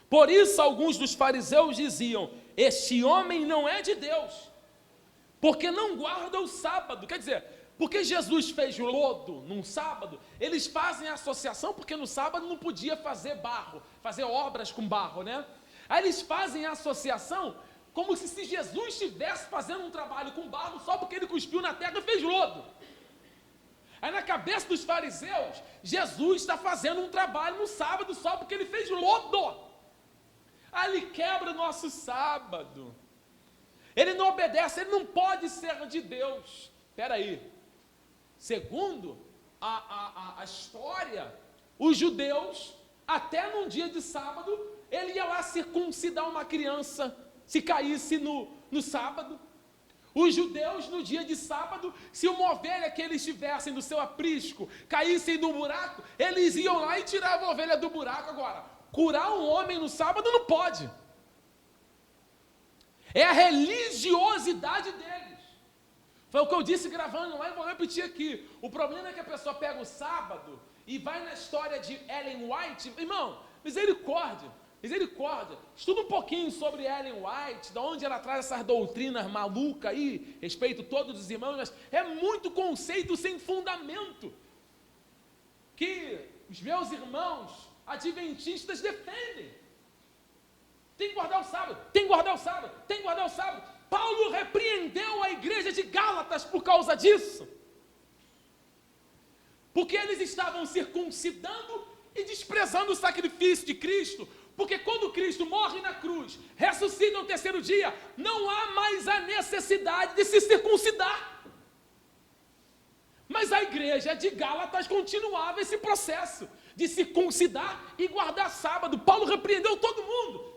Por isso alguns dos fariseus diziam, este homem não é de Deus, porque não guarda o sábado. Quer dizer, porque Jesus fez lodo num sábado, eles fazem associação, porque no sábado não podia fazer barro, fazer obras com barro, né? Aí eles fazem a associação como se Jesus estivesse fazendo um trabalho com barro só porque ele cuspiu na terra e fez lodo. Aí na cabeça dos fariseus, Jesus está fazendo um trabalho no sábado só porque ele fez lodo. Aí ele quebra o nosso sábado. Ele não obedece, ele não pode ser de Deus. Espera aí. Segundo a história, os judeus, até num dia de sábado, ele ia lá circuncidar uma criança, se caísse no sábado. Os judeus, no dia de sábado, se uma ovelha que eles tivessem no seu aprisco caísse no buraco, eles iam lá e tiravam a ovelha do buraco. Agora, curar um homem no sábado não pode. É a religiosidade deles. Foi o que eu disse gravando lá e vou repetir aqui. O problema é que a pessoa pega o sábado e vai na história de Ellen White. Irmão, misericórdia. Estuda um pouquinho sobre Ellen White, de onde ela traz essas doutrinas malucas aí, respeito todos os irmãos, mas é muito conceito sem fundamento, que os meus irmãos adventistas defendem. Tem que guardar o sábado. Paulo repreendeu a igreja de Gálatas por causa disso, porque eles estavam circuncidando e desprezando o sacrifício de Cristo. Porque quando Cristo morre na cruz, ressuscita no terceiro dia, não há mais a necessidade de se circuncidar. Mas a igreja de Gálatas continuava esse processo de circuncidar e guardar sábado. Paulo repreendeu todo mundo.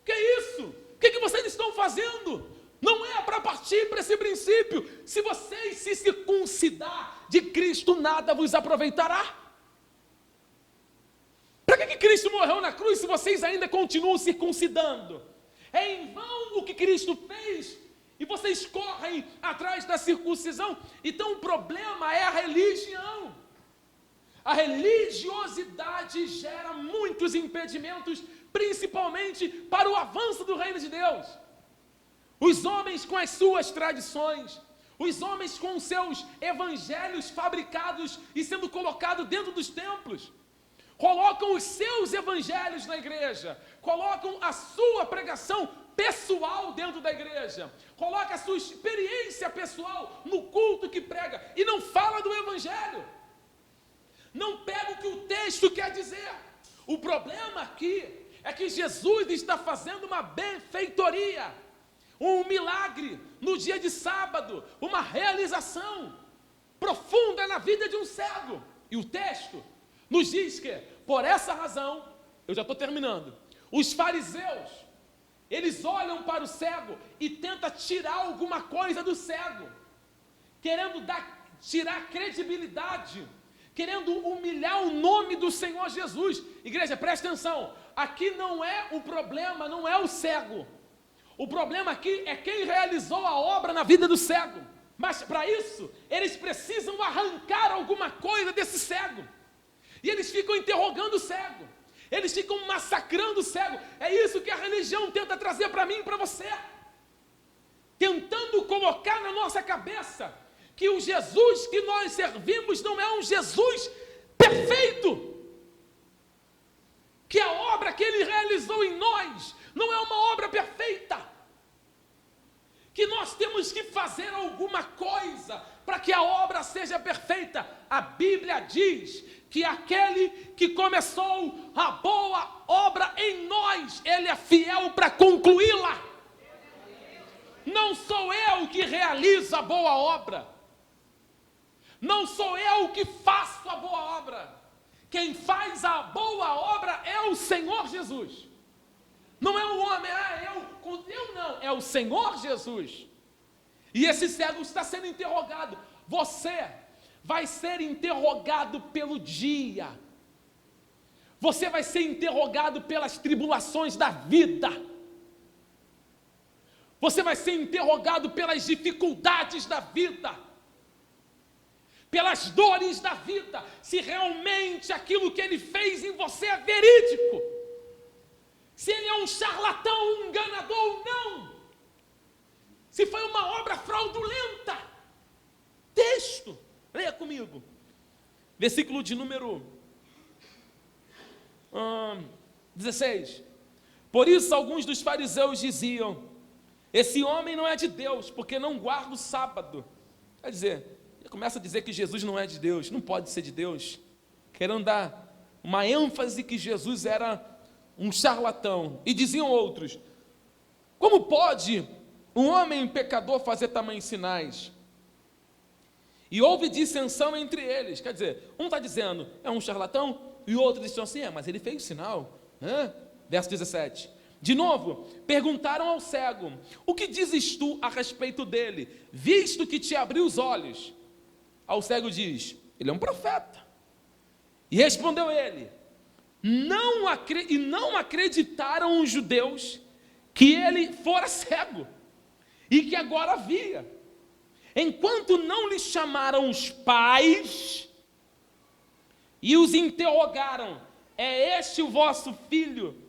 Que isso? O que vocês estão fazendo? Não é para partir para esse princípio. Se vocês se circuncidar de Cristo, nada vos aproveitará. Para que Cristo morreu na cruz se vocês ainda continuam circuncidando? É em vão o que Cristo fez e vocês correm atrás da circuncisão. Então o problema é a religião. A religiosidade gera muitos impedimentos, principalmente para o avanço do reino de Deus. Os homens com as suas tradições, os homens com os seus evangelhos fabricados e sendo colocados dentro dos templos, colocam os seus evangelhos na igreja, colocam a sua pregação pessoal dentro da igreja, coloca a sua experiência pessoal no culto que prega e não fala do evangelho, não pega o que o texto quer dizer. O problema aqui é que Jesus está fazendo uma benfeitoria, um milagre no dia de sábado, uma realização profunda na vida de um cego, e o texto nos diz que, por essa razão, eu já estou terminando, os fariseus, eles olham para o cego e tentam tirar alguma coisa do cego, querendo tirar credibilidade, querendo humilhar o nome do Senhor Jesus. Igreja, presta atenção, aqui não é o problema, não é o cego, o problema aqui é quem realizou a obra na vida do cego. Mas para isso, eles precisam arrancar alguma coisa desse cego. E eles ficam interrogando o cego. Eles ficam massacrando o cego. É isso que a religião tenta trazer para mim e para você. Tentando colocar na nossa cabeça que o Jesus que nós servimos não é um Jesus perfeito. Que a obra que Ele realizou em nós não é uma obra perfeita. Que nós temos que fazer alguma coisa para que a obra seja perfeita. A Bíblia diz que aquele que começou a boa obra em nós, Ele é fiel para concluí-la. Não sou eu que realizo a boa obra. Não sou eu que faço a boa obra. Quem faz a boa obra é o Senhor Jesus. Não é o homem, eu não, é o Senhor Jesus. E esse cego está sendo interrogado. Você vai ser interrogado pelo dia. Você vai ser interrogado pelas tribulações da vida. Você vai ser interrogado pelas dificuldades da vida. Pelas dores da vida. Se realmente aquilo que Ele fez em você é verídico. Se ele é um charlatão, um enganador ou não. Se foi uma obra fraudulenta. Texto, leia comigo. Versículo de número 16. Por isso alguns dos fariseus diziam: esse homem não é de Deus, porque não guarda o sábado. Quer dizer, ele começa a dizer que Jesus não é de Deus, não pode ser de Deus. Querendo dar uma ênfase que Jesus era um charlatão. E diziam outros: como pode um homem pecador fazer tamanhos sinais? E houve dissensão entre eles. Quer dizer, um está dizendo, é um charlatão, e o outro disse assim, mas ele fez sinal. Verso 17. De novo, perguntaram ao cego: o que dizes tu a respeito dele, visto que te abriu os olhos? Ao cego diz: ele é um profeta. E respondeu ele: não acreditaram os judeus que ele fora cego e que agora via, enquanto não lhe chamaram os pais e os interrogaram: é este o vosso filho,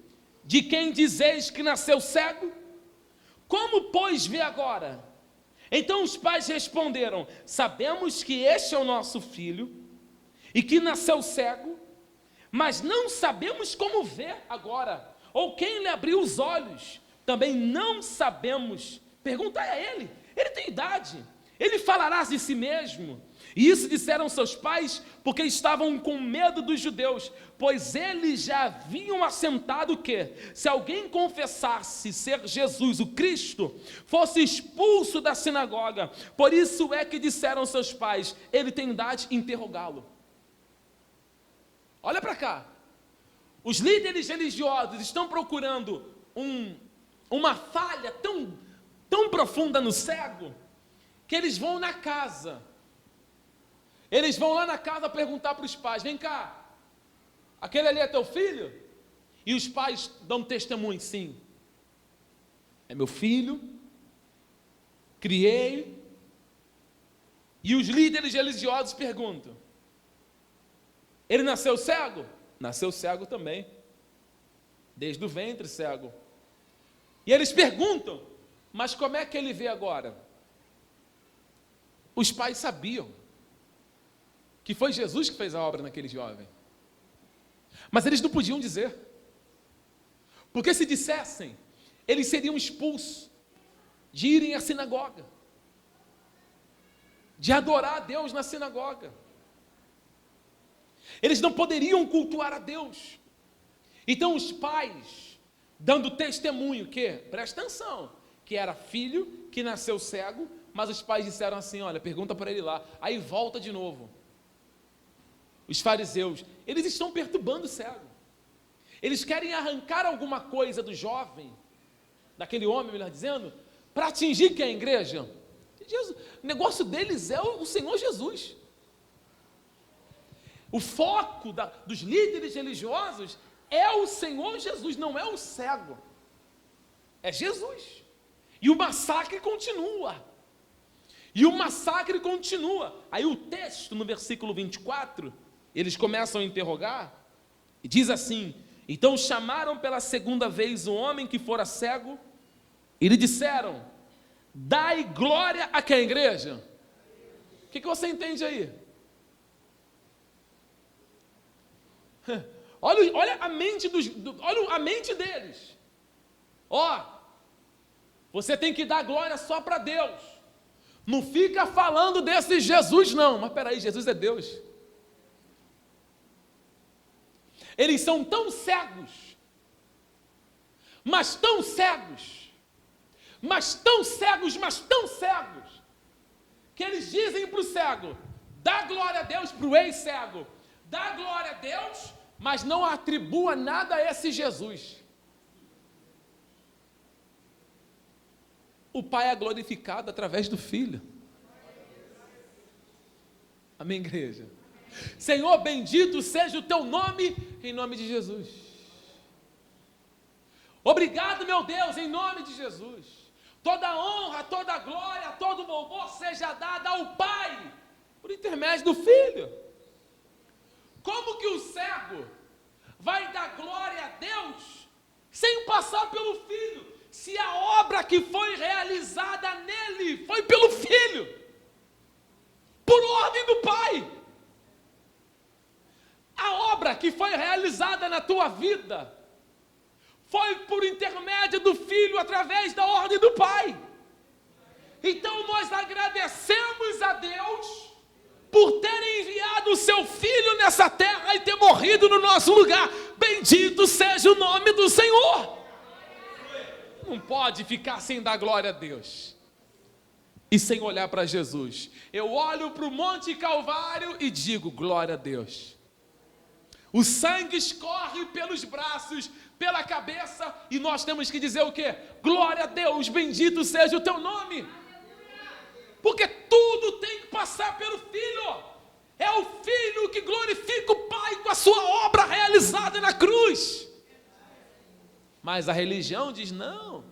de quem dizeis que nasceu cego? Como, pois, vê agora? Então os pais responderam: sabemos que este é o nosso filho e que nasceu cego, mas não sabemos como vê agora, ou quem lhe abriu os olhos, também não sabemos. Perguntai a ele, ele tem idade, ele falará de si mesmo. E isso disseram seus pais, porque estavam com medo dos judeus, pois eles já haviam assentado que, se alguém confessasse ser Jesus o Cristo, fosse expulso da sinagoga. Por isso é que disseram seus pais: ele tem idade, interrogá-lo. Olha para cá, os líderes religiosos estão procurando uma falha tão profunda no cego, que eles vão na casa. Eles vão lá na casa perguntar para os pais: vem cá, aquele ali é teu filho? E os pais dão testemunho: sim, é meu filho, criei. E os líderes religiosos perguntam: ele nasceu cego? Nasceu cego também, desde o ventre cego. E eles perguntam: mas como é que ele vê agora? Os pais sabiam que foi Jesus que fez a obra naquele jovem, mas eles não podiam dizer, porque se dissessem, eles seriam expulsos de irem à sinagoga, de adorar a Deus na sinagoga. Eles não poderiam cultuar a Deus. Então os pais, dando testemunho que, presta atenção, que era filho que nasceu cego, mas os pais disseram assim: olha, pergunta para ele lá. Aí volta de novo. Os fariseus, eles estão perturbando o cego. Eles querem arrancar alguma coisa do jovem, daquele homem, melhor dizendo, para atingir quem, igreja? Jesus. O negócio deles é o Senhor Jesus. O foco dos líderes religiosos é o Senhor Jesus, não é o cego. É Jesus. E o massacre continua. E o massacre continua. Aí o texto, no versículo 24, eles começam a interrogar, e diz assim: então chamaram pela segunda vez o homem que fora cego, e lhe disseram: dai glória a quem, igreja? O que você entende aí? Olha a mente olha a mente deles. Você tem que dar glória só para Deus. Não fica falando desse Jesus, não. Mas peraí, Jesus é Deus. Eles são tão cegos, mas tão cegos, mas tão cegos, mas tão cegos, que eles dizem para o cego: dá glória a Deus, para o ex-cego, dá glória a Deus, mas não atribua nada a esse Jesus. O Pai é glorificado através do Filho. Amém, igreja? Senhor, bendito seja o teu nome, em nome de Jesus. Obrigado, meu Deus, em nome de Jesus. Toda honra, toda glória, todo louvor seja dada ao Pai, por intermédio do Filho. Como que o cego vai dar glória a Deus sem passar pelo Filho? Se a obra que foi realizada nele foi pelo Filho, por ordem do Pai. A obra que foi realizada na tua vida foi por intermédio do Filho, através da ordem do Pai. Então nós agradecemos a Deus por ter enviado o seu Filho nessa terra e ter morrido no nosso lugar. Bendito seja o nome do Senhor. Não pode ficar sem dar glória a Deus e sem olhar para Jesus. Eu olho para o Monte Calvário e digo: glória a Deus. O sangue escorre pelos braços, pela cabeça, e nós temos que dizer o quê? Glória a Deus, bendito seja o teu nome. Porque tudo tem que passar pelo Filho. É o Filho que glorifica o Pai com a sua obra realizada na cruz. Mas a religião diz: não,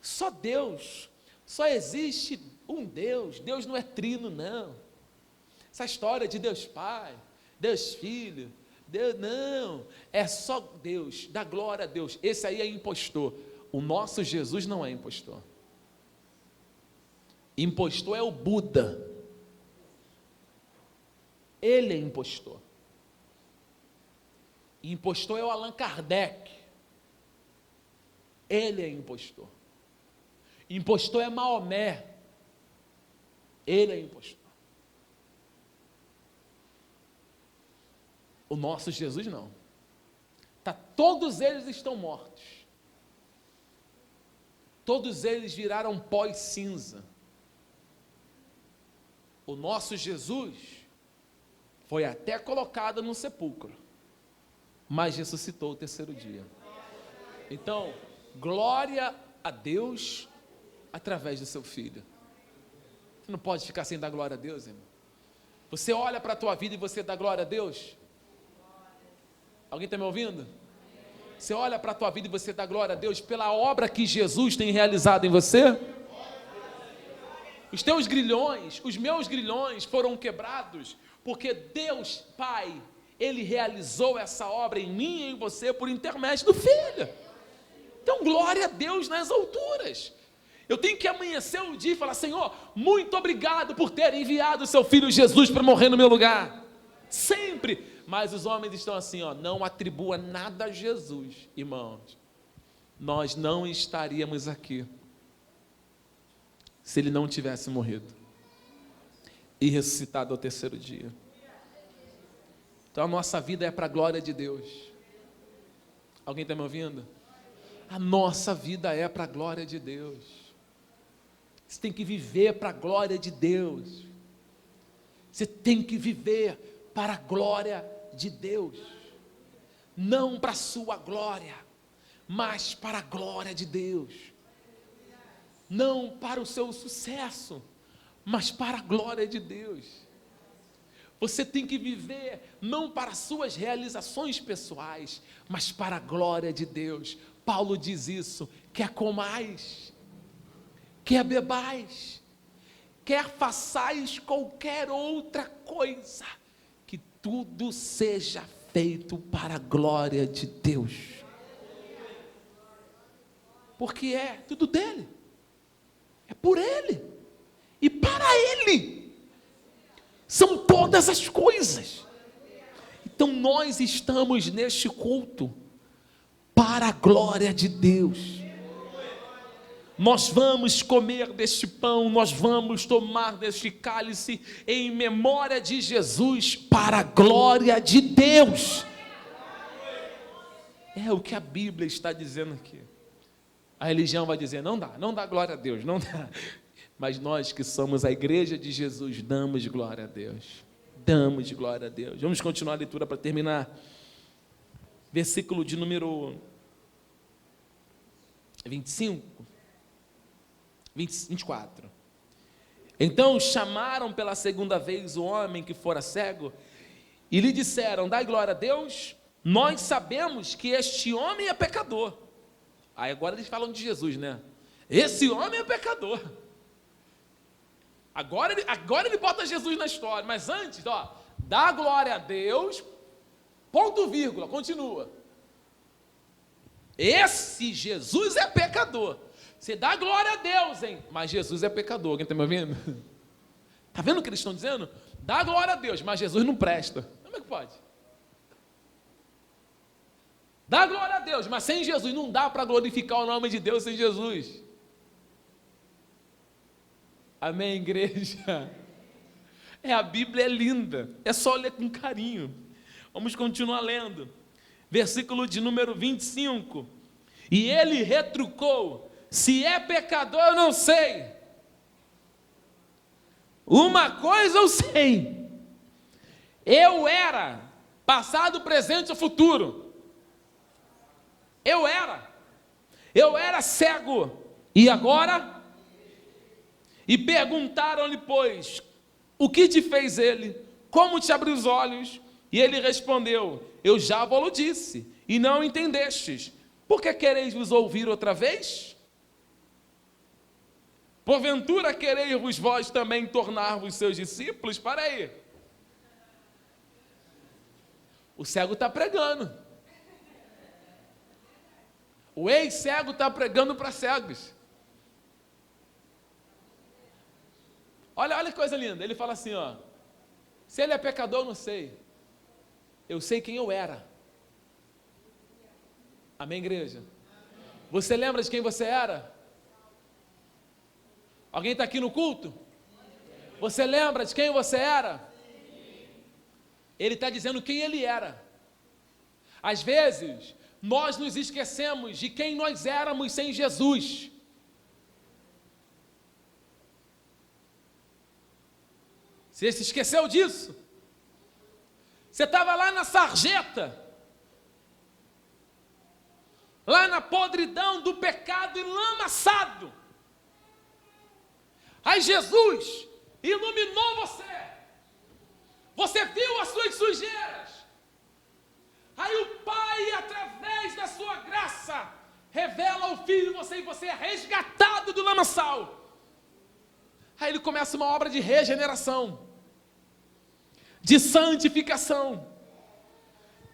só Deus, só existe um Deus, Deus não é trino, não. Essa história de Deus Pai, Deus Filho, Deus, não, é só Deus, dá glória a Deus. Esse aí é impostor. O nosso Jesus não é impostor. Impostor é o Buda. Ele é impostor. Impostor é o Allan Kardec. Ele é impostor. Impostor é Maomé. Ele é impostor. O nosso Jesus não. Todos eles estão mortos. Todos eles viraram pó e cinza. O nosso Jesus foi até colocado no sepulcro, mas ressuscitou o terceiro dia. Então, glória a Deus através do seu Filho. Você não pode ficar sem dar glória a Deus, irmão. Você olha para a tua vida e você dá glória a Deus? Alguém está me ouvindo? Você olha para a tua vida e você dá glória a Deus pela obra que Jesus tem realizado em você? Os teus grilhões, os meus grilhões foram quebrados, porque Deus Pai, Ele realizou essa obra em mim e em você por intermédio do Filho. Então, glória a Deus nas alturas. Eu tenho que amanhecer o dia e falar: Senhor, muito obrigado por ter enviado o seu Filho Jesus para morrer no meu lugar. Sempre. Mas os homens estão assim, não atribua nada a Jesus. Irmãos, nós não estaríamos aqui se Ele não tivesse morrido e ressuscitado ao terceiro dia. Então a nossa vida é para a glória de Deus. Alguém está me ouvindo? A nossa vida é para a glória de Deus. Você tem que viver para a glória de Deus. Você tem que viver para a glória de Deus. Não para a sua glória, mas para a glória de Deus. Não para o seu sucesso, mas para a glória de Deus. Você tem que viver não para as suas realizações pessoais, mas para a glória de Deus. Paulo diz isso: quer comais, quer bebais, quer façais qualquer outra coisa, que tudo seja feito para a glória de Deus. Porque é tudo dele, é por ele e para ele, são todas as coisas. Então nós estamos neste culto para a glória de Deus. Nós vamos comer deste pão, nós vamos tomar deste cálice em memória de Jesus, para a glória de Deus. É o que a Bíblia está dizendo aqui. A religião vai dizer, não dá glória a Deus, não dá. Mas nós que somos a igreja de Jesus, damos glória a Deus. Damos glória a Deus. Vamos continuar a leitura para terminar. Versículo de número 24. Então chamaram pela segunda vez o homem que fora cego e lhe disseram, dai glória a Deus, nós sabemos que este homem é pecador. Aí agora eles falam de Jesus, né? Esse homem é pecador. Agora ele bota Jesus na história, mas antes, dá glória a Deus, ponto vírgula, continua. Esse Jesus é pecador. Você dá glória a Deus, hein? Mas Jesus é pecador. Alguém está me ouvindo? Está vendo o que eles estão dizendo? Dá glória a Deus, mas Jesus não presta. Como é que pode? Dá glória a Deus, mas sem Jesus não dá para glorificar o nome de Deus sem Jesus. Amém, igreja? A Bíblia é linda, é só ler com carinho. Vamos continuar lendo. Versículo de número 25. E ele retrucou, se é pecador eu não sei. Uma coisa eu sei, eu era, passado, presente ou futuro. Eu era cego, e agora? E perguntaram-lhe, pois, o que te fez ele? Como te abriu os olhos? E ele respondeu, eu já vos disse, e não entendestes. Por que quereis vos ouvir outra vez? Porventura quereis vós também tornar-vos seus discípulos? Para aí. O cego está pregando. O ex-cego está pregando para cegos. Olha que coisa linda. Ele fala assim, se ele é pecador, eu não sei. Eu sei quem eu era. Amém, igreja? Você lembra de quem você era? Alguém está aqui no culto? Você lembra de quem você era? Ele está dizendo quem ele era. Às vezes, nós nos esquecemos de quem nós éramos sem Jesus. Você se esqueceu disso? Você estava lá na sarjeta, lá na podridão do pecado enlamaçado. Aí Jesus iluminou você. Você viu as suas sujeiras. Aí o Pai, através da sua graça, revela ao Filho você, e você é resgatado do lamaçal. Aí ele começa uma obra de regeneração, de santificação,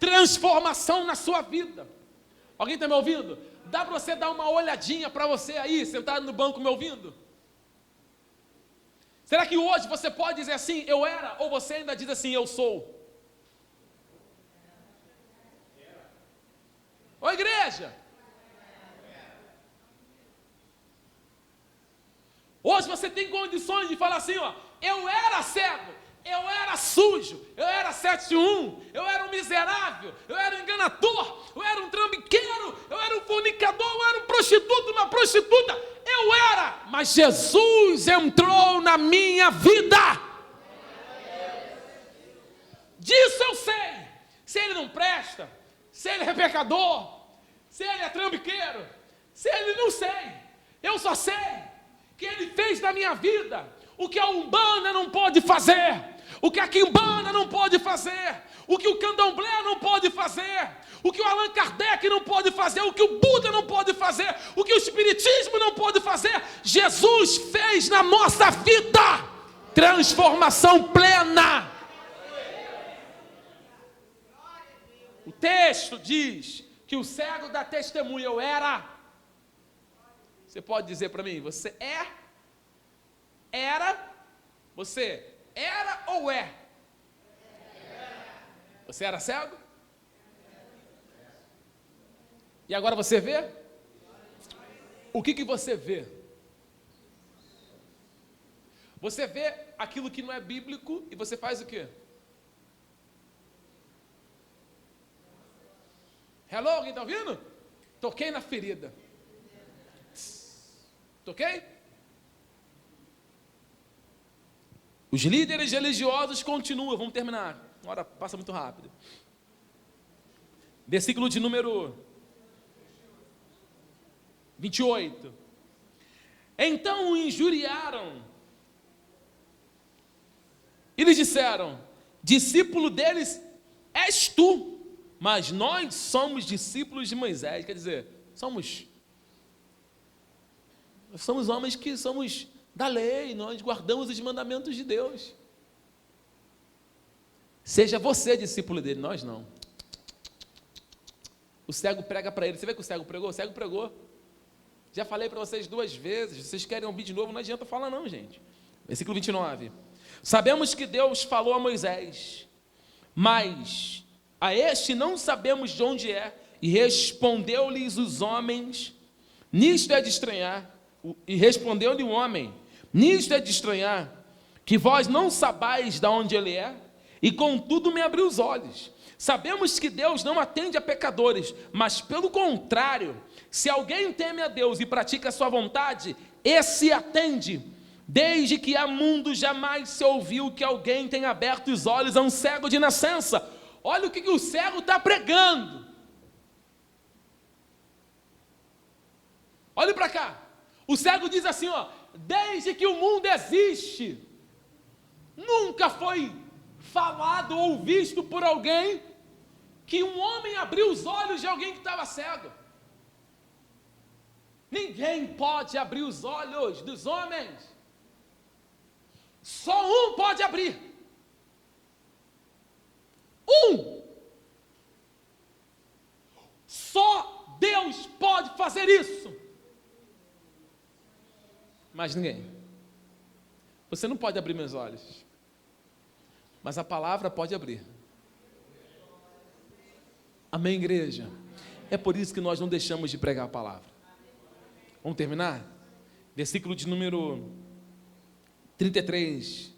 transformação na sua vida. Alguém está me ouvindo? Dá para você dar uma olhadinha para você aí, sentado no banco me ouvindo? Será que hoje você pode dizer assim, eu era, ou você ainda diz assim, eu sou? Ô igreja! Hoje você tem condições de falar assim, eu era cego, eu era sujo, eu era 7-1, eu era um miserável, eu era um enganador, eu era um trambiqueiro, eu era um fornicador, eu era um prostituto, uma prostituta, eu era, mas Jesus entrou na minha vida. Disso eu sei. Se ele não presta, se ele é pecador, se ele é trambiqueiro, se ele não sei, eu só sei que ele fez na minha vida o que a Umbanda não pode fazer, o que a quimbanda não pode fazer, o que o candomblé não pode fazer, o que o Allan Kardec não pode fazer, o que o Buda não pode fazer, o que o Espiritismo não pode fazer, Jesus fez na nossa vida. Transformação plena. O texto diz que o cego dá testemunho, eu era. Você pode dizer para mim, você é? Era? Você era ou é? Você era cego? E agora você vê? O que você vê? Você vê aquilo que não é bíblico e você faz o quê? Hello, alguém está ouvindo? Toquei na ferida. Toquei? Os líderes religiosos continuam, vamos terminar, a hora passa muito rápido. Versículo de número 28. Então o injuriaram e lhes disseram, discípulo deles és tu, mas nós somos discípulos de Moisés. Quer dizer, somos homens que somos da lei, nós guardamos os mandamentos de Deus. Seja você discípulo dele, nós não. O cego prega para ele. Você vê que o cego pregou? O cego pregou. Já falei para vocês 2 vezes. Vocês querem ouvir de novo? Não adianta falar não, gente. Versículo 29. Sabemos que Deus falou a Moisés, mas a este não sabemos de onde é. E respondeu-lhes os homens, nisto é de estranhar. E respondeu-lhe o homem, nisto é de estranhar, que vós não sabais de onde ele é, e contudo me abriu os olhos. Sabemos que Deus não atende a pecadores, mas pelo contrário, se alguém teme a Deus e pratica a sua vontade, esse atende. Desde que há mundo jamais se ouviu que alguém tenha aberto os olhos a um cego de nascença. Olha o que o cego está pregando. Olha para cá. O cego diz assim, ó, desde que o mundo existe, nunca foi falado ou visto por alguém que um homem abriu os olhos de alguém que estava cego. Ninguém pode abrir os olhos dos homens. Só um pode abrir. Um. Só Deus pode fazer isso. Mas ninguém. Você não pode abrir meus olhos, mas a palavra pode abrir. Amém, igreja? É por isso que nós não deixamos de pregar a palavra. Vamos terminar? Versículo de número 33.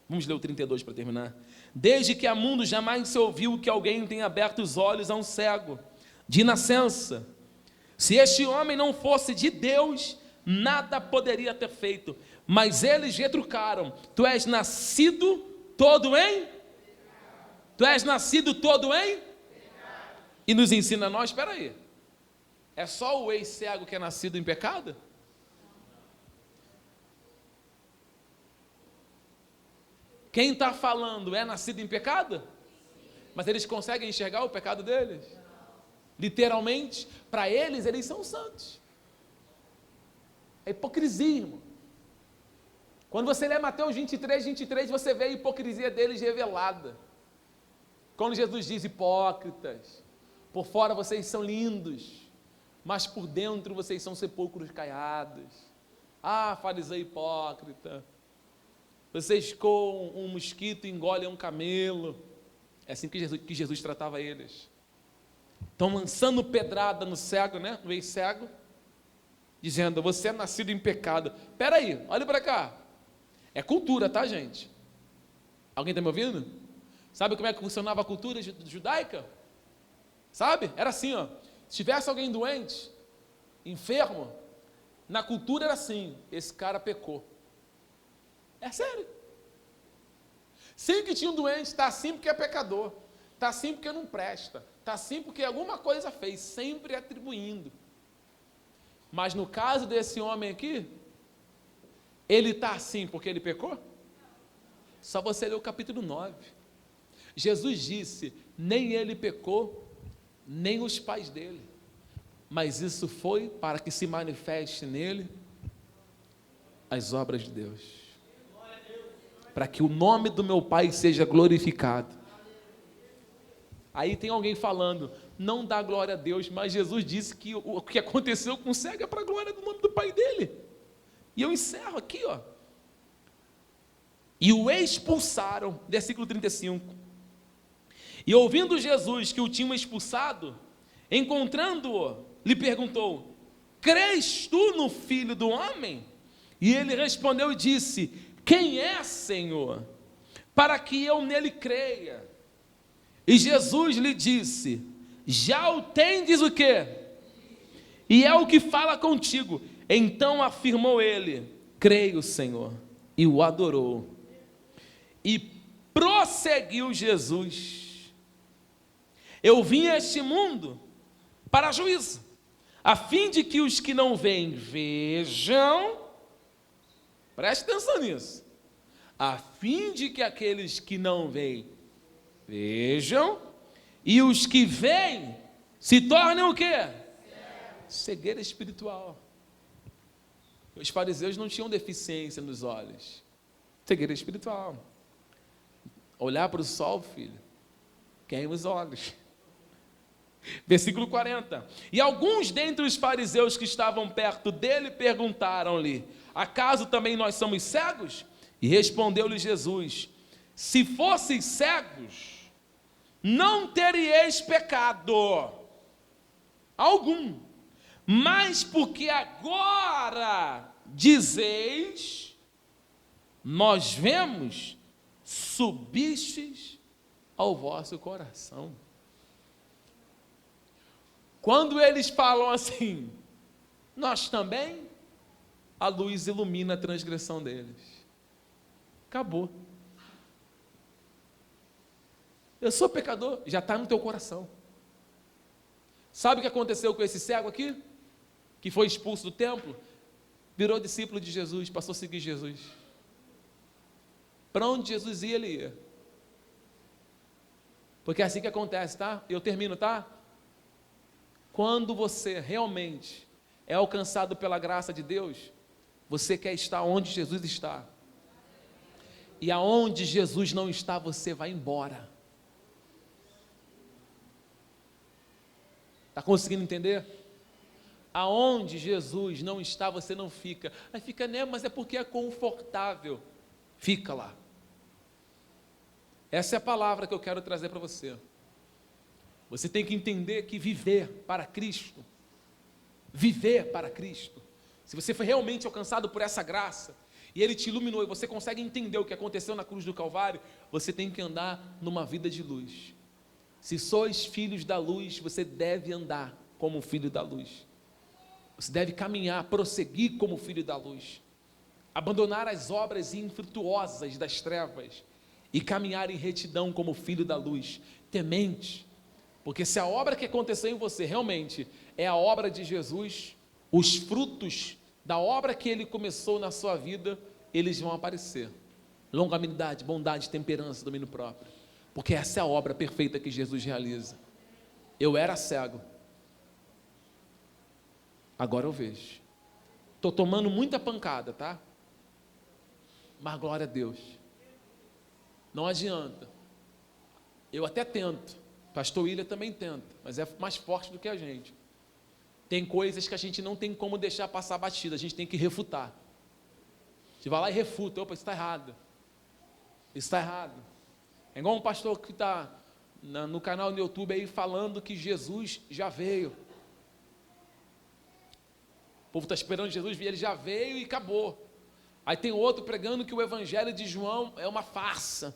Vamos ler o 32 para terminar. Desde que há mundo jamais se ouviu que alguém tenha aberto os olhos a um cego de nascença. Se este homem não fosse de Deus, nada poderia ter feito. Mas eles retrucaram, tu és nascido todo em? Tu és nascido todo em? E nos ensina a nós, espera aí, é só o ex-cego que é nascido em pecado? Quem está falando é nascido em pecado? Mas eles conseguem enxergar o pecado deles? Literalmente, para eles, eles são santos. É hipocrisia, irmão. Quando você lê Mateus 23, você vê a hipocrisia deles revelada. Quando Jesus diz, hipócritas, por fora vocês são lindos, mas por dentro vocês são sepulcros caiados. Ah, fariseu hipócrita, vocês com um mosquito engolem um camelo. É assim que Jesus tratava eles. Estão lançando pedrada no cego, né? No ex-cego, dizendo, você é nascido em pecado. Espera aí, olha para cá. É cultura, tá, gente? Alguém está me ouvindo? Sabe como é que funcionava a cultura judaica? Sabe? Era assim, ó. Se tivesse alguém doente, enfermo, na cultura era assim, esse cara pecou. É sério. Sempre que tinha um doente, está assim porque é pecador, está assim porque não presta, está assim porque alguma coisa fez, sempre atribuindo. Mas no caso desse homem aqui, ele está assim porque ele pecou? Só você ler o capítulo 9. Jesus disse, nem ele pecou, nem os pais dele, mas isso foi para que se manifeste nele as obras de Deus, para que o nome do meu Pai seja glorificado. Aí tem alguém falando, não dá glória a Deus, mas Jesus disse que o que aconteceu com o cego é para a glória do nome do Pai dele. E eu encerro aqui, ó. E o expulsaram, versículo 35. E ouvindo Jesus que o tinham expulsado, encontrando-o, lhe perguntou, crês tu no Filho do Homem? E ele respondeu e disse, quem é, Senhor, para que eu nele creia? E Jesus lhe disse, já o tendes o quê? E é o que fala contigo. Então afirmou ele, creio, Senhor, e o adorou. E prosseguiu Jesus, eu vim a este mundo para juízo, a fim de que os que não veem vejam, preste atenção nisso, a fim de que aqueles que não veem vejam, e os que veem se tornem o quê? Cegueira espiritual. Os fariseus não tinham deficiência nos olhos, cegueira espiritual. Olhar para o sol, filho, queima os olhos. Versículo 40. E alguns dentre os fariseus que estavam perto dele perguntaram-lhe, acaso também nós somos cegos? E respondeu-lhe Jesus, se fosseis cegos, não teríeis pecado algum, mas porque agora dizeis, nós vemos, subistes ao vosso coração. Quando eles falam assim, nós também, a luz ilumina a transgressão deles. Acabou. Eu sou pecador, já está no teu coração. Sabe o que aconteceu com esse cego aqui? Que foi expulso do templo? Virou discípulo de Jesus, passou a seguir Jesus. Para onde Jesus ia, ele ia. Porque é assim que acontece, tá? Eu termino, tá? Quando você realmente é alcançado pela graça de Deus, você quer estar onde Jesus está. E aonde Jesus não está, você vai embora. Está conseguindo entender? Aonde Jesus não está, você não fica. Aí fica, né? Mas é porque é confortável. Fica lá. Essa é a palavra que eu quero trazer para você. Você tem que entender que viver para Cristo, se você foi realmente alcançado por essa graça, e Ele te iluminou, e você consegue entender o que aconteceu na cruz do Calvário, você tem que andar numa vida de luz. Se sois filhos da luz, você deve andar como filho da luz. Você deve caminhar, prosseguir como filho da luz. Abandonar as obras infrutuosas das trevas e caminhar em retidão como filho da luz, temente. Porque se a obra que aconteceu em você realmente é a obra de Jesus, os frutos da obra que Ele começou na sua vida, eles vão aparecer. Longanimidade, bondade, temperança, domínio próprio. Porque essa é a obra perfeita que Jesus realiza. Eu era cego. Agora eu vejo. Estou tomando muita pancada, tá? Mas glória a Deus. Não adianta. Eu até tento. Pastor William também tenta, mas é mais forte do que a gente. Tem coisas que a gente não tem como deixar passar batida, a gente tem que refutar. A gente vai lá e refuta. Opa, isso está errado. Isso está errado. É igual um pastor que está no canal no YouTube aí falando que Jesus já veio. O povo está esperando Jesus vir, ele já veio e acabou. Aí tem outro pregando que o evangelho de João é uma farsa.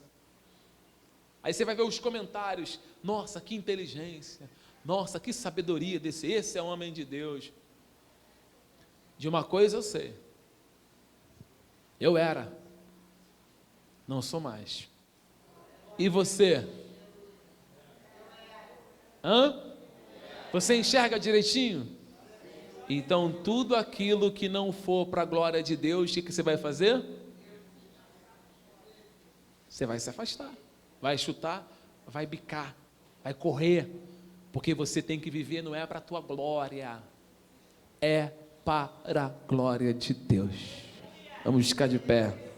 Aí você vai ver os comentários, nossa, que inteligência, nossa, que sabedoria esse é o homem de Deus. De uma coisa eu sei, eu era, não sou mais. E você? Você enxerga direitinho? Então tudo aquilo que não for para a glória de Deus, o que você vai fazer? você vai se afastar, vai chutar, vai bicar, vai correr, porque você tem que viver, não é para a tua glória, é para a glória de Deus. Vamos ficar de pé.